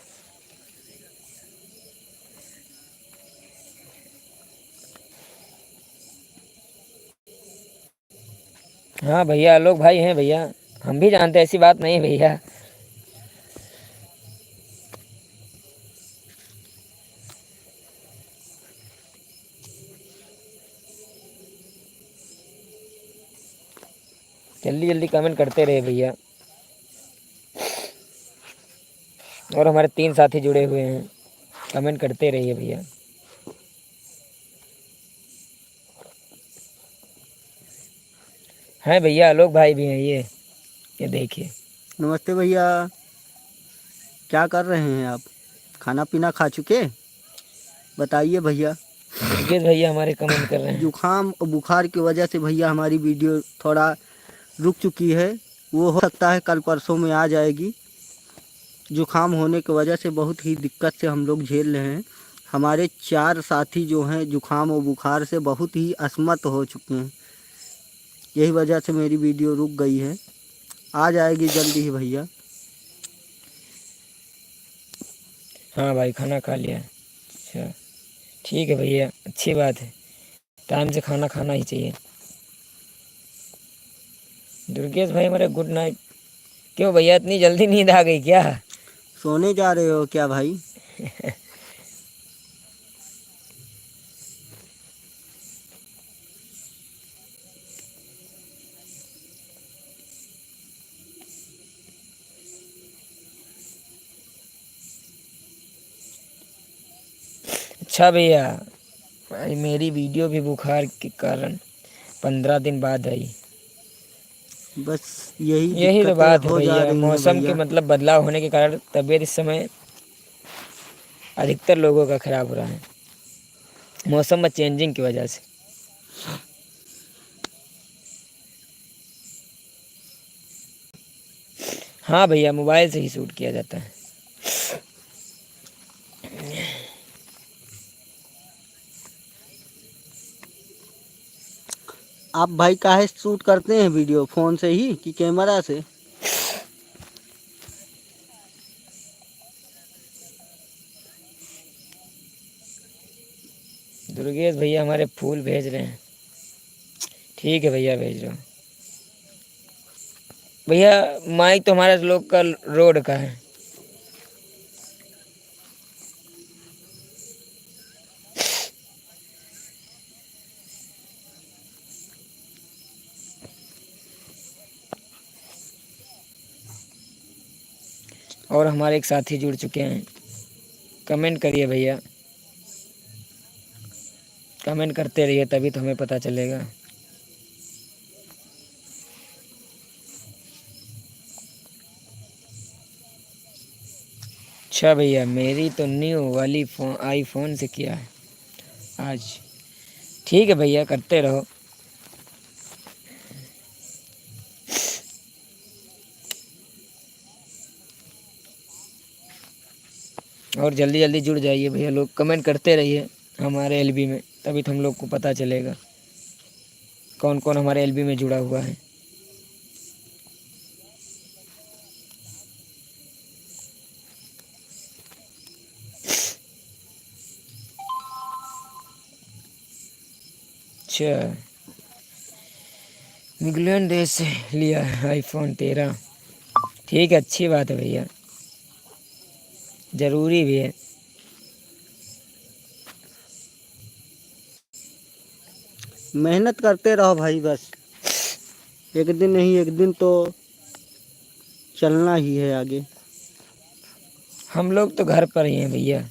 हाँ भैया, आलोक भाई हैं भैया, हम भी जानते हैं, ऐसी बात नहीं है भैया। जल्दी जल्दी कमेंट करते रहे भैया। और हमारे 3 साथी जुड़े हुए हैं, कमेंट करते रहिए भैया। हैं भैया, आलोक भाई भी हैं, ये देखिए। नमस्ते भैया, क्या कर रहे हैं आप? खाना पीना खा चुके? बताइए भैया। दुर्गेश भैया हमारे कमेंट कर रहे हैं। जुखाम और बुखार की वजह से भैया हमारी वीडियो थोड़ा रुक चुकी है। वो हो सकता है कल परसों में आ जाएगी। जुखाम होने की वजह से बहुत ही दिक्कत से हम लोग झेल रहे हैं। हमारे 4 साथी जो हैं जुखाम और बुखार से बहुत ही असमर्थ हो चुके हैं। यही वजह से मेरी वीडियो रुक गई है। आ जाएगी जल्दी ही भैया। हाँ भाई, खाना खा लिया। अच्छा, ठीक है भैया, अच्छी बात है, टाइम से खाना खाना ही चाहिए। दुर्गेश भाई हमारे गुड नाइट। क्यों भैया, इतनी जल्दी नींद आ गई क्या? सोने जा रहे हो क्या भाई? अच्छा भैया, भाई मेरी वीडियो भी बुखार के कारण 15 दिन बाद आई। बस यही यही तो दिक्कतें बात है हो जा भैया, रही हैं मौसम के भैया। मतलब बदलाव होने के कारण तबीयत इस समय अधिकतर लोगों का खराब हो रहा है, मौसम में चेंजिंग की वजह से। हाँ भैया, मोबाइल से ही शूट किया जाता है। आप भाई काहे शूट करते हैं वीडियो, फ़ोन से ही कि कैमरा से? दुर्गेश भैया हमारे फूल भेज रहे हैं। ठीक है भैया, भेज रहा हूँ। भैया माइक तो हमारे लोकल रोड का है। और हमारे एक साथी जुड़ चुके हैं, कमेंट करिए भैया, कमेंट करते रहिए तभी तो हमें पता चलेगा। अच्छा भैया, मेरी तो न्यू वाली फोन आईफोन से किया है आज। ठीक है भैया, करते रहो। और जल्दी जल्दी जुड़ जाइए भैया, लोग कमेंट करते रहिए हमारे एलबी में, तभी तो हम लोग को पता चलेगा कौन कौन हमारे एलबी में जुड़ा हुआ है। अच्छा, इंग्लैंड देश से लिया है आईफोन 13। ठीक है, अच्छी बात है भैया, ज़रूरी भी है। मेहनत करते रहो भाई, बस एक दिन नहीं एक दिन तो चलना ही है आगे। हम लोग तो घर पर ही हैं भैया।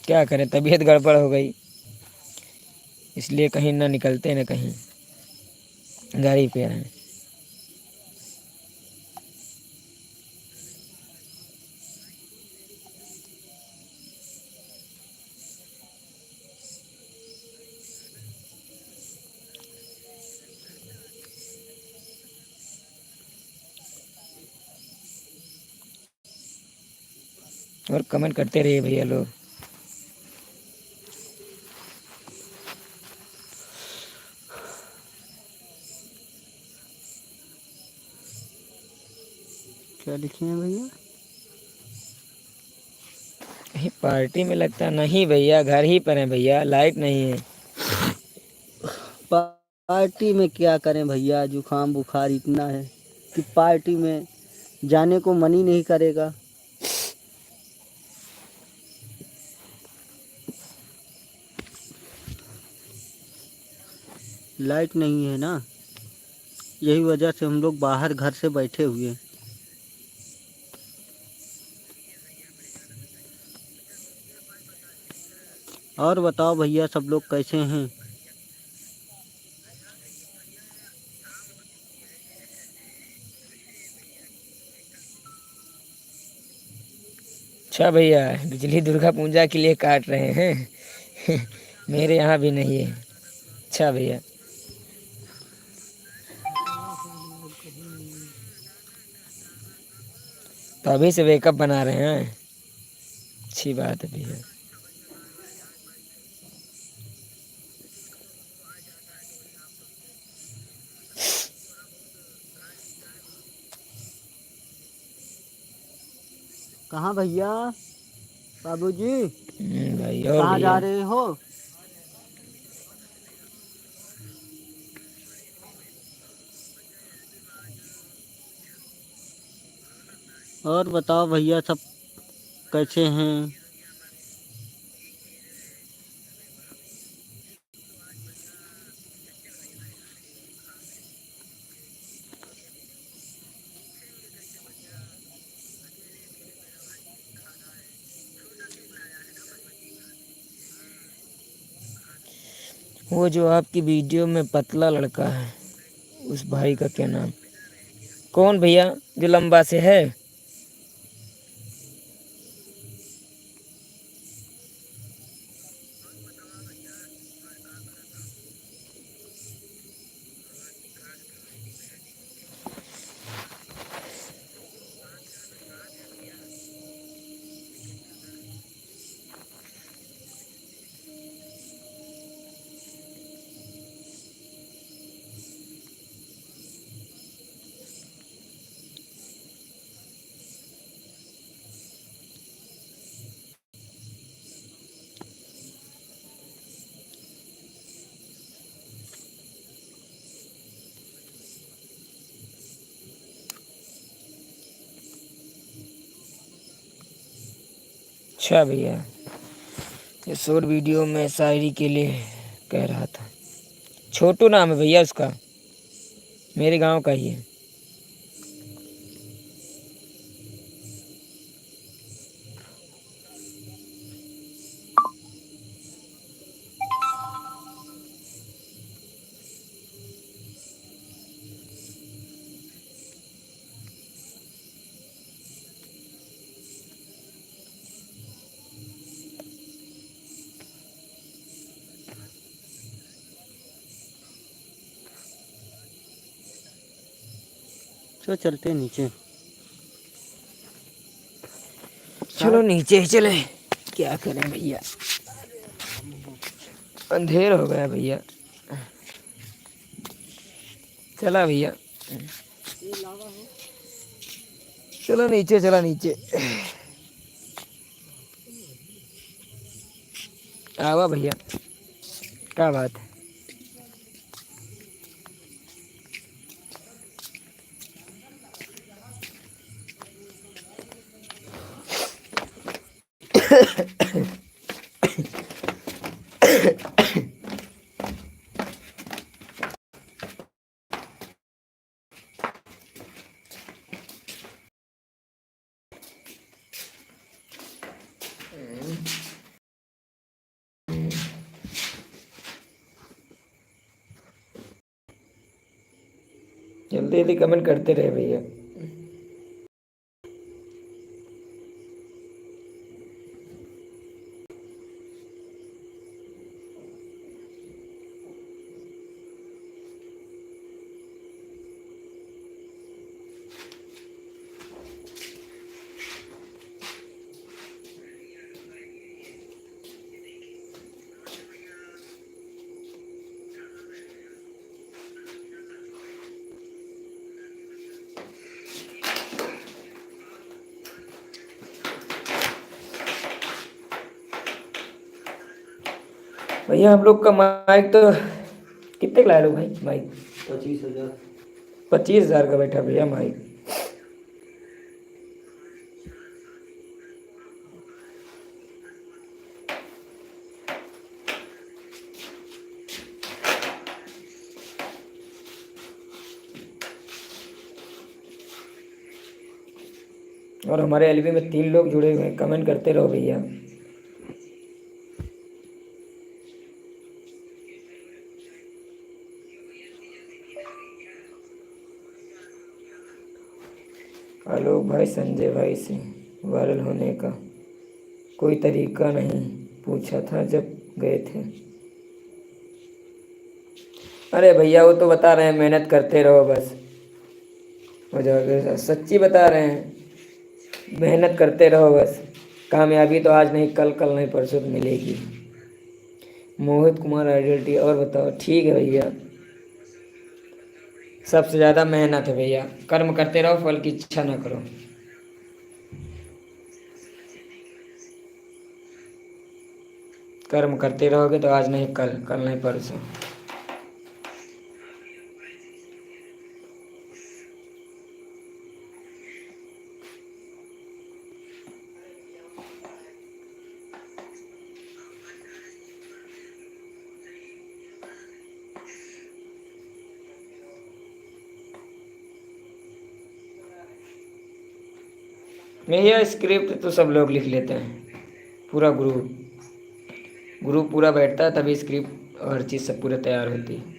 क्या करें, तबीयत गड़बड़ हो गई, इसलिए कहीं ना निकलते ना कहीं, घर ही पे हैं। और कमेंट करते रहिए भैया लोग। क्या लिखे हैं भैया? कहीं पार्टी में लगता नहीं भैया, घर ही पर है भैया, लाइट नहीं है। पार्टी में क्या करें भैया, जुकाम बुखार इतना है कि पार्टी में जाने को मन ही नहीं करेगा। लाइट नहीं है ना, यही वजह से हम लोग बाहर घर से बैठे हुए हैं। और बताओ भैया, सब लोग कैसे हैं? अच्छा भैया, बिजली दुर्गा पूजा के लिए काट रहे हैं। मेरे यहाँ भी नहीं है। अच्छा भैया, तो अभी से वेकअप बना रहे हैं, अच्छी बात है भैया। कहाँ भैया, बाबूजी भाई और कहाँ जा भैया, रहे हो? और बताओ भैया, सब कैसे हैं? वो जो आपकी वीडियो में पतला लड़का है, उस भाई का क्या नाम? कौन भैया, जो लंबा से है? अच्छा भैया, ये शॉर्ट वीडियो में शायरी के लिए कह रहा था। छोटू नाम है भैया उसका, मेरे गांव का ही है। चलो चलते हैं नीचे। चलो नीचे ही चले, क्या करें भैया, अंधेर हो गया भैया। चला भैया, चलो नीचे, चला नीचे। आवा भैया, क्या बात है? जल्दी जल्दी कमेंट करते रहे भैया। भैया हम लोग का माइक तो कितने का लाया लो भाई माइक? 25,000। 25,000 का बैठा भैया माइक। और हमारे एलबी में 3 लोग जुड़े हुए हैं, कमेंट करते रहो भैया। आलोक भाई संजय भाई से वायरल होने का कोई तरीका नहीं पूछा था जब गए थे। अरे भैया वो तो बता रहे हैं मेहनत करते रहो बस हो जाओगे, सच्ची बता रहे हैं मेहनत करते रहो बस, कामयाबी तो आज नहीं कल, कल नहीं परसों तो मिलेगी। मोहित कुमार आइडेंटिटी। और बताओ? ठीक है भैया, सबसे ज़्यादा मेहनत है भैया, कर्म करते रहो, फल की इच्छा ना करो। कर्म करते रहोगे तो आज नहीं कल, कल नहीं परसों। भैया स्क्रिप्ट तो सब लोग लिख लेते हैं, पूरा ग्रुप पूरा बैठता है तभी स्क्रिप्ट और हर चीज़ सब पूरा तैयार होती है।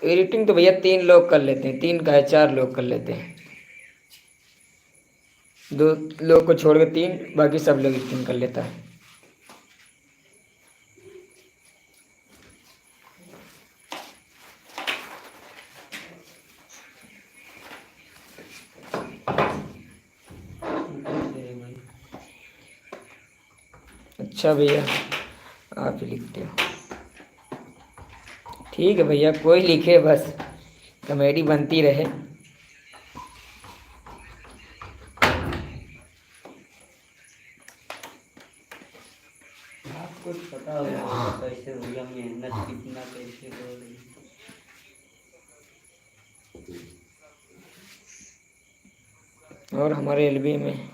एडिटिंग तो भैया 3 लोग कर लेते हैं, 3 का है 4 लोग कर लेते हैं, 2 लोग को छोड़ के 3, बाकी सब लोग एडिटिंग कर लेता है। अच्छा भैया आप ही लिखते हो? ठीक है भैया, कोई लिखे बस कॉमेडी बनती रहे। आपको पता होगा कैसे होगा, मेहनत कितना कैसे हो रही है। और हमारे एलबी में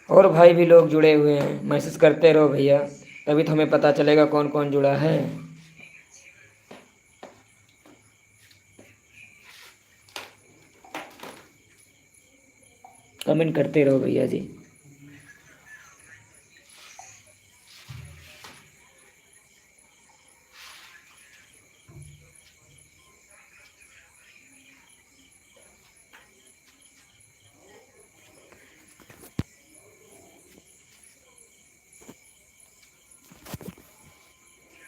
और भाई भी लोग जुड़े हुए हैं, मैसेज करते रहो भैया, तभी तो हमें पता चलेगा कौन कौन जुड़ा है। कमेंट करते रहो भैया जी।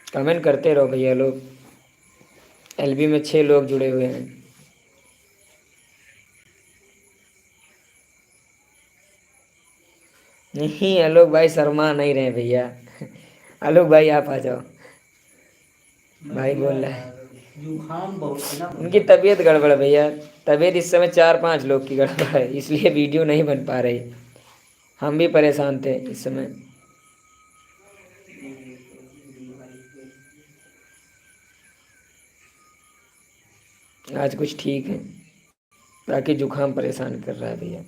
कमेंट करते रहो भैया लोग, एलबी में 6 लोग जुड़े हुए हैं। नहीं आलोक भाई शर्मा नहीं रहे भैया, आलोक भाई आप आ जाओ, भाई बोल रहा है। जुकाम बहुत है ना। उनकी तबीयत गड़बड़ है भैया, तबीयत इस समय 4-5 लोग की गड़बड़ है, इसलिए वीडियो नहीं बन पा रही। हम भी परेशान थे इस समय। आज कुछ ठीक है, बाकी जुकाम परेशान कर रहा है भैया।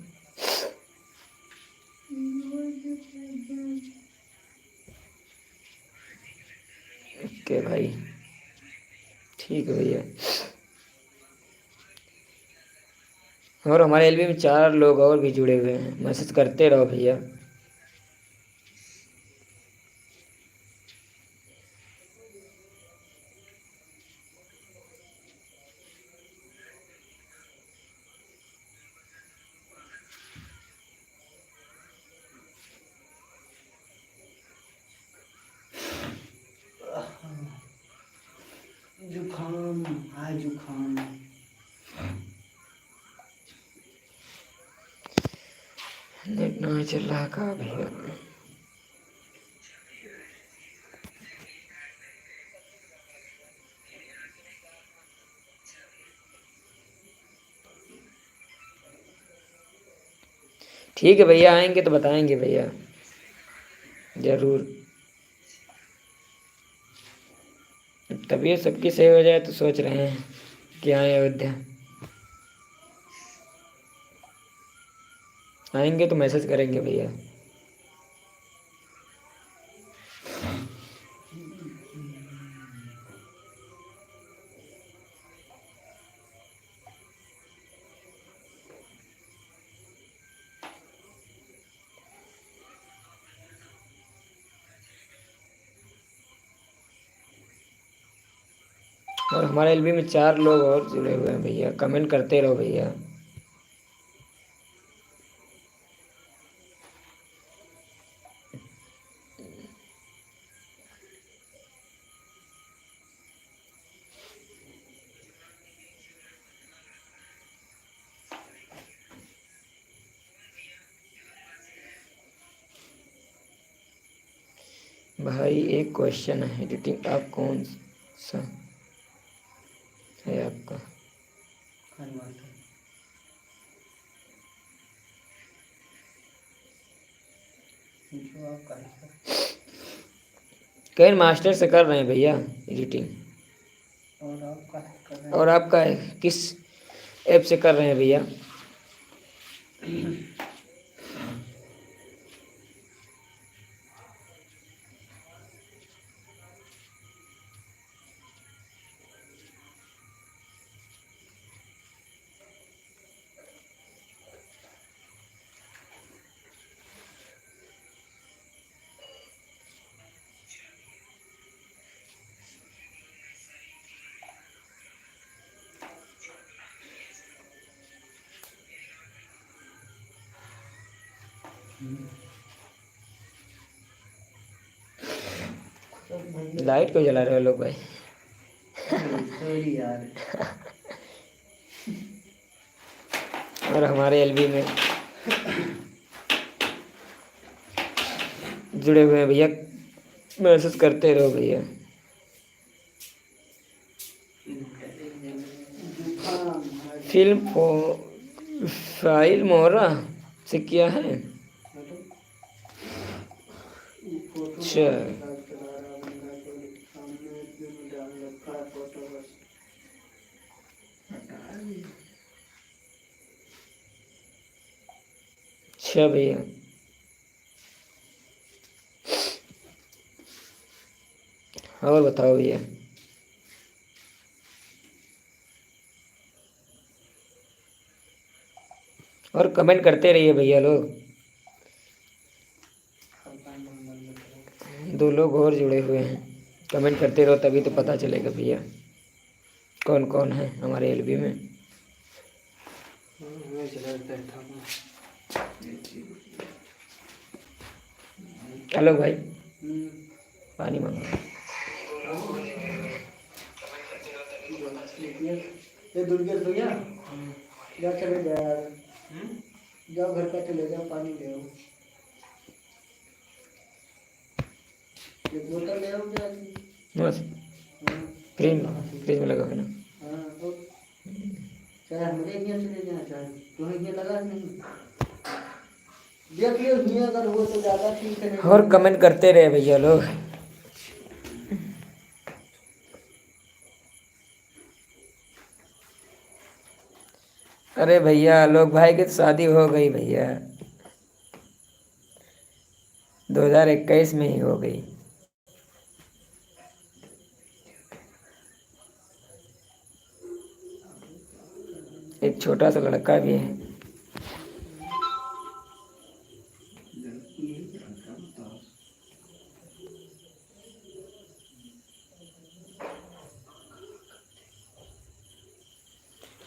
ओके भाई, ठीक है भैया। और हमारे एलबी में 4 लोग और भी जुड़े हुए हैं, मैसेज करते रहो भैया। जुकाम है, जुकाम। नेट नहीं चल रहा का भैया? ठीक है भैया, आएंगे तो बताएंगे भैया, जरूर। तबीयत सबकी सही हो जाए तो सोच रहे हैं कि आए अयोध्या। आएंगे तो मैसेज करेंगे भैया। और हमारे एलबी में 4 लोग और जुड़े हुए हैं भैया, कमेंट करते रहो भैया। भाई एक क्वेश्चन है, एडिटिंग आप कौन सा है आपका? कैन मास्टर से कर रहे हैं भैया एडिटिंग। और आपका किस ऐप से कर रहे हैं भैया? लाइट क्यों जला रहे हो लोग भाई? और हमारे एलबी में जुड़े हुए हैं भैया, मैसेज करते रहो भैया। फिल्म फाइल मोहरा से किया है? अच्छा, अच्छा भैया। और बताओ भैया। और कमेंट करते रहिए भैया लोग। 2 लोग और जुड़े हुए हैं, कमेंट करते रहो तभी तो पता चलेगा भैया कौन कौन है हमारे एलबी में। हेलो भाई, पानी मांगो। ये दुर्गेश भैया जा चले जाओ, जाओ घर का चले जाओ, पानी ले आओ, एक बोतल ले आओ बस फ्रिज में लगा हुआ है ना। हाँ तो चाहे मुझे यहाँ चले जाना, चाहे तुम्हें ये लगा नहीं, देख लियो ये अगर हो तो ज़्यादा ठीक है। और कमेंट करते रहे भैया लोग। अरे भैया लोग भाई की तो शादी हो गई भैया, 2021 में ही हो गई। एक छोटा सा लड़का भी है।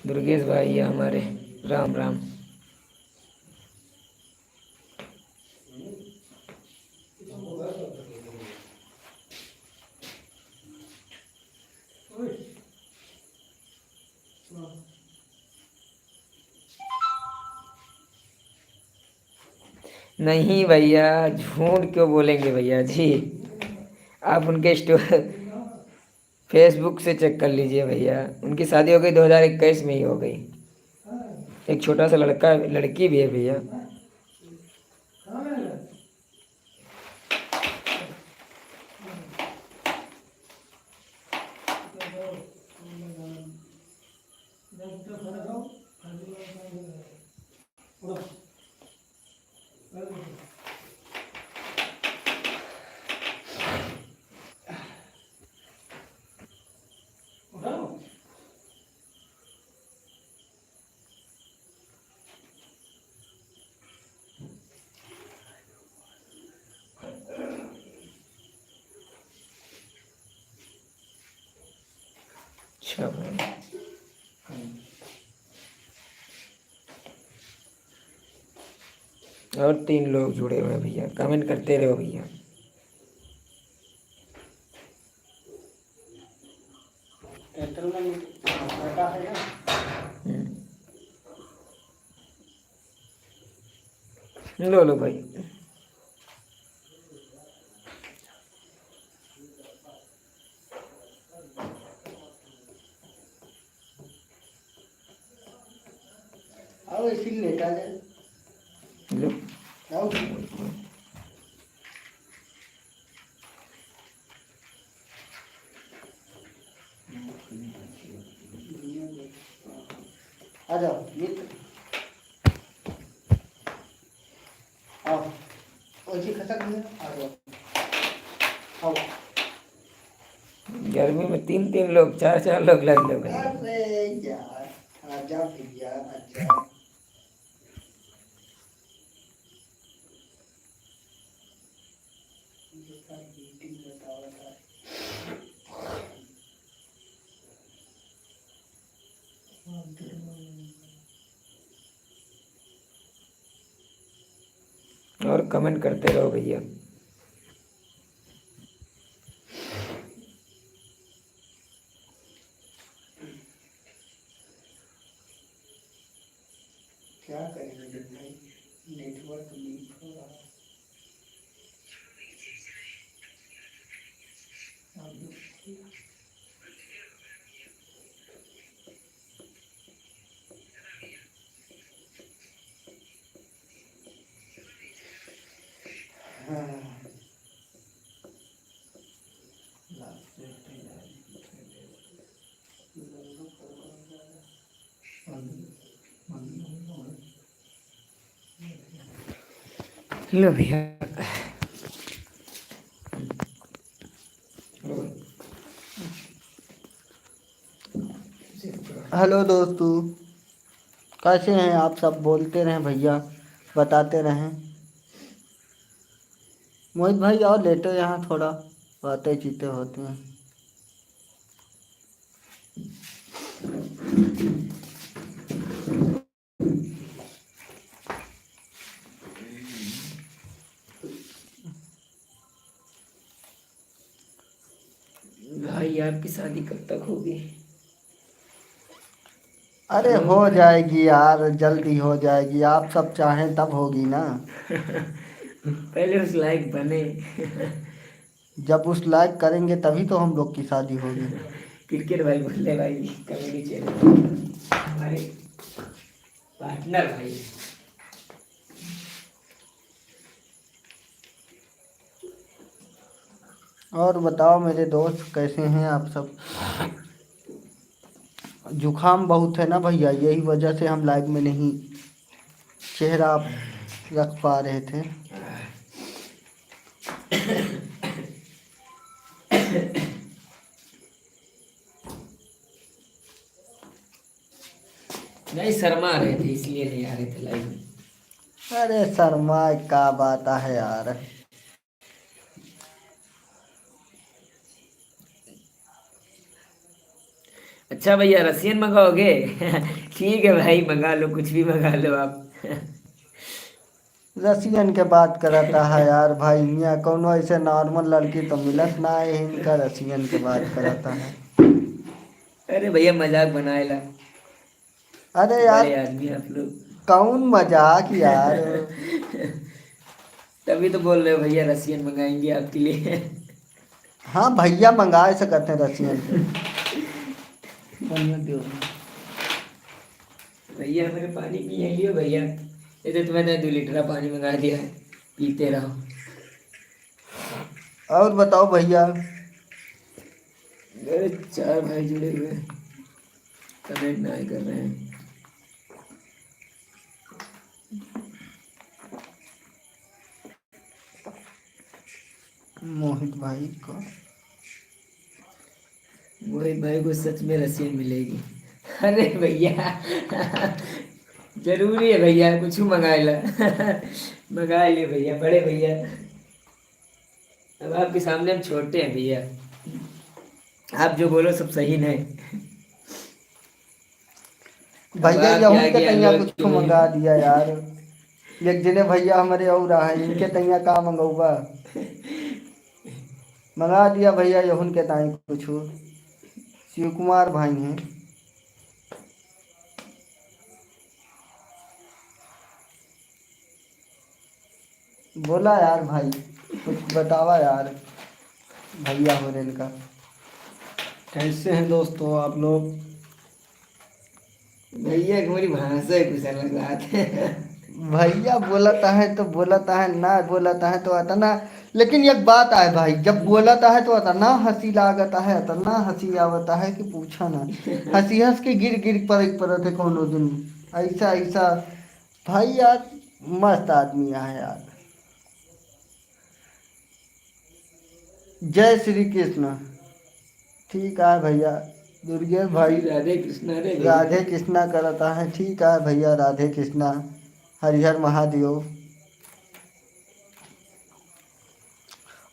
दुर्गेश भाई ये हमारे, राम राम। नहीं भैया, झूठ क्यों बोलेंगे भैया जी, आप उनके फेसबुक से चेक कर लीजिए भैया। उनकी शादी हो गई 2021 में ही हो गई। एक छोटा सा लड़की भी है भैया। अच्छा भाई, और 3 लोग जुड़े हुए हैं भैया, कमेंट करते रहो भैया। लो लो भाई। आओ इसी लेटा जाए। लो। आओ आ जाओ मित्र, आओ ऐसी खसक में आ जाओ। आओ गर्मी में 3-3 लोग, 4-4 लोग लग लो भाई। अरे यार आजा भैया आजा। और कमेंट करते रहो भैया। क्या करेंगे भाई, नेटवर्क लीक हो रहा है। लो भैया। हेलो दोस्तों, कैसे हैं आप सब? बोलते रहें भैया, बताते रहें। मोहित भाई और लेटो यहाँ, थोड़ा बातें चीतें होती हैं। भाई आपकी शादी कब तक होगी? अरे हो जाएगी यार, जल्दी हो जाएगी। आप सब चाहें तब होगी ना। पहले उस लायक बने। जब उस लायक करेंगे तभी तो हम लोग की शादी होगी। क्रिकेट भाई बोले भाई, कमेडी चैनल हमारे पार्टनर भाई। और बताओ मेरे दोस्त, कैसे हैं आप सब? जुकाम बहुत है ना भैया, यही वजह से हम लाइव में नहीं चेहरा रख पा रहे थे। नहीं, शर्मा रहे थे इसलिए नहीं आ रहे थे लाइव में। अरे शर्मा का बात है यार। अच्छा भैया, रसियन मंगाओगे? ठीक है भाई, मंगा लो, कुछ भी मंगा लो आप। रसियन के बात करता है यार भाई, मियाँ कोनो ऐसे नॉर्मल लड़की तो मिलत ना है, इनका रसियन के बात करता है। अरे भैया, मजाक बनाएला, अरे यार बड़े आदमी आप लोग। कौन मजाक यार। तभी तो बोल रहे हो भैया, रसियन मंगाएंगे आपके लिए। हाँ भैया मंगा सकते हैं रसियन के। भैया मेरे पानी पिए लियो भैया, ये तो तुम्हें 2 लीटर पानी मंगा दिया है, पीते रहो। और बताओ भैया। मेरे 4 भाई जुड़े हुए हैं, कमेंट ना कर रहे हैं। मोहित भाई को। मोहित भाई को सच में रसीन मिलेगी। अरे भैया जरूरी है भैया, कुछ मंगा ला मंगा ले भैया, बड़े भैया। अब आपके सामने हम छोटे हैं भैया, आप जो बोलो सब सही नहीं। भैया आप यहूं क्या के क्या तैया लोग कुछ मंगा दिया यार। एक जने भैया हमारे और रहा है, इनके तैया का मंगौबा। मंगा दिया भैया यहूं के ताई कुछ। शिव कुमार भाई हैं। बोला यार भाई, कुछ बतावा यार भैया हो रेल का। कैसे हैं दोस्तों आप लोग? भैया की मेरी भाषा ही कुछ अलग बात है। भैया बोलता है तो बोलता है, ना बोलता है तो आता ना। लेकिन एक बात है भाई, जब बोलता है तो आता ना हंसी लागता है, इतना हंसी आवता है कि पूछा ना। हंसी हंस के गिर गिर पर थे कोनो दिन। ऐसा ऐसा भाई यार, मस्त आदमी है यार। जय श्री कृष्ण। ठीक है भैया। दुर्गेश भाई राधे कृष्णा रे भैया। राधे कृष्णा करता है। ठीक है भैया, राधे कृष्णा। हरिहर महादेव।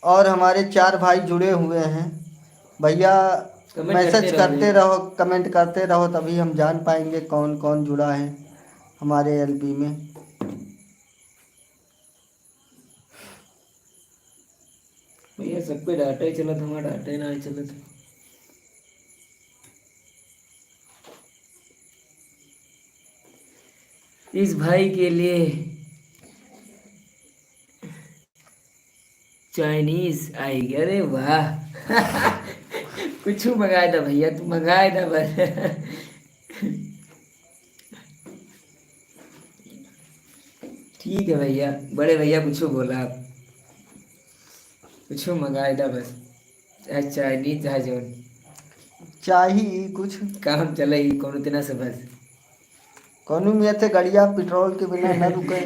और हमारे 4 भाई जुड़े हुए हैं भैया। कमेंट करते मैसेज रहो करते भैया। रहो, कमेंट करते रहो, तभी हम जान पाएंगे कौन कौन जुड़ा है हमारे एलबी में। भैया सबको डाटा ही चला था, हमारा डाटा ही ना चला था। इस भाई के लिए चाइनीज आएगी, अरे वाह कुछ मंगाया था भैया, तू मंगाया था बस ठीक है भैया, बड़े भैया कुछ बोला आप, कुछ मंगाया था बस, चाहे चाइनीज चाहे जौन चाहिए कुछ। काम चले ही कोनो दिना से बस। कौन में से गड़िया पेट्रोल के बिना न रुके।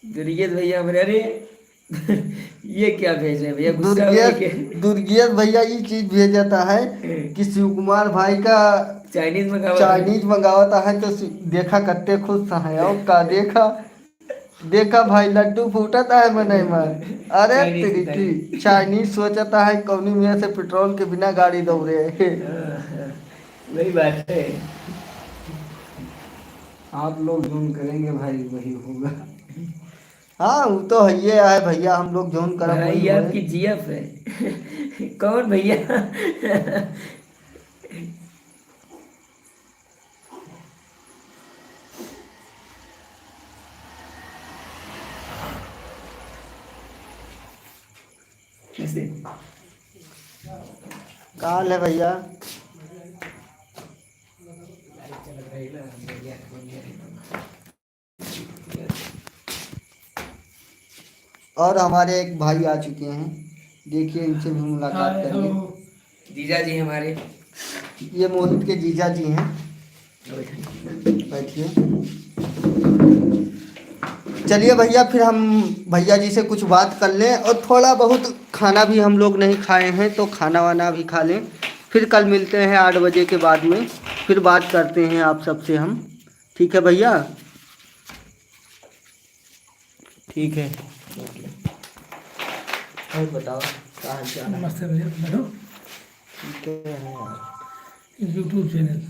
दुर्गेश भैया हमारे, अरे ये क्या भेज रहे हैं भैया, गुस्सा हो गए क्या? दुर्गेश भैया ये चीज भेजता है कि शिव कुमार भाई का चाइनीज मंगावा था। चाइनीज मंगावता है तो देखा कत्ते खुश है। और का देखा, देखा भाई लड्डू फूटता है मने में। अरे चाइनीज की तेरी चाइनीज सोचता है कौनी में से पेट्रोल के बिना गाड़ी दौड़े। हाँ, वही बात है। आप लोग जोन करेंगे भाई वही होगा। हाँ वो तो है ये है भैया, हम लोग जोन करब वही भाई होए। आपकी जीएफ है कौन भैया? कैसे? काल है भैया। और हमारे एक भाई आ चुके हैं, देखिए इनसे भी मुलाकात करिए। जीजा जी हमारे, ये मोहित के जीजा जी हैं। बैठिए। चलिए भैया, फिर हम भैया जी से कुछ बात कर लें, और थोड़ा बहुत खाना भी हम लोग नहीं खाए हैं तो खाना वाना भी खा लें। फिर कल मिलते हैं 8 बजे के बाद में, फिर बात करते हैं आप सबसे हम। ठीक है भैया? ठीक है। और बताओ कहाँ से? नमस्ते भैया, बैठो। ठीक है यार। YouTube channel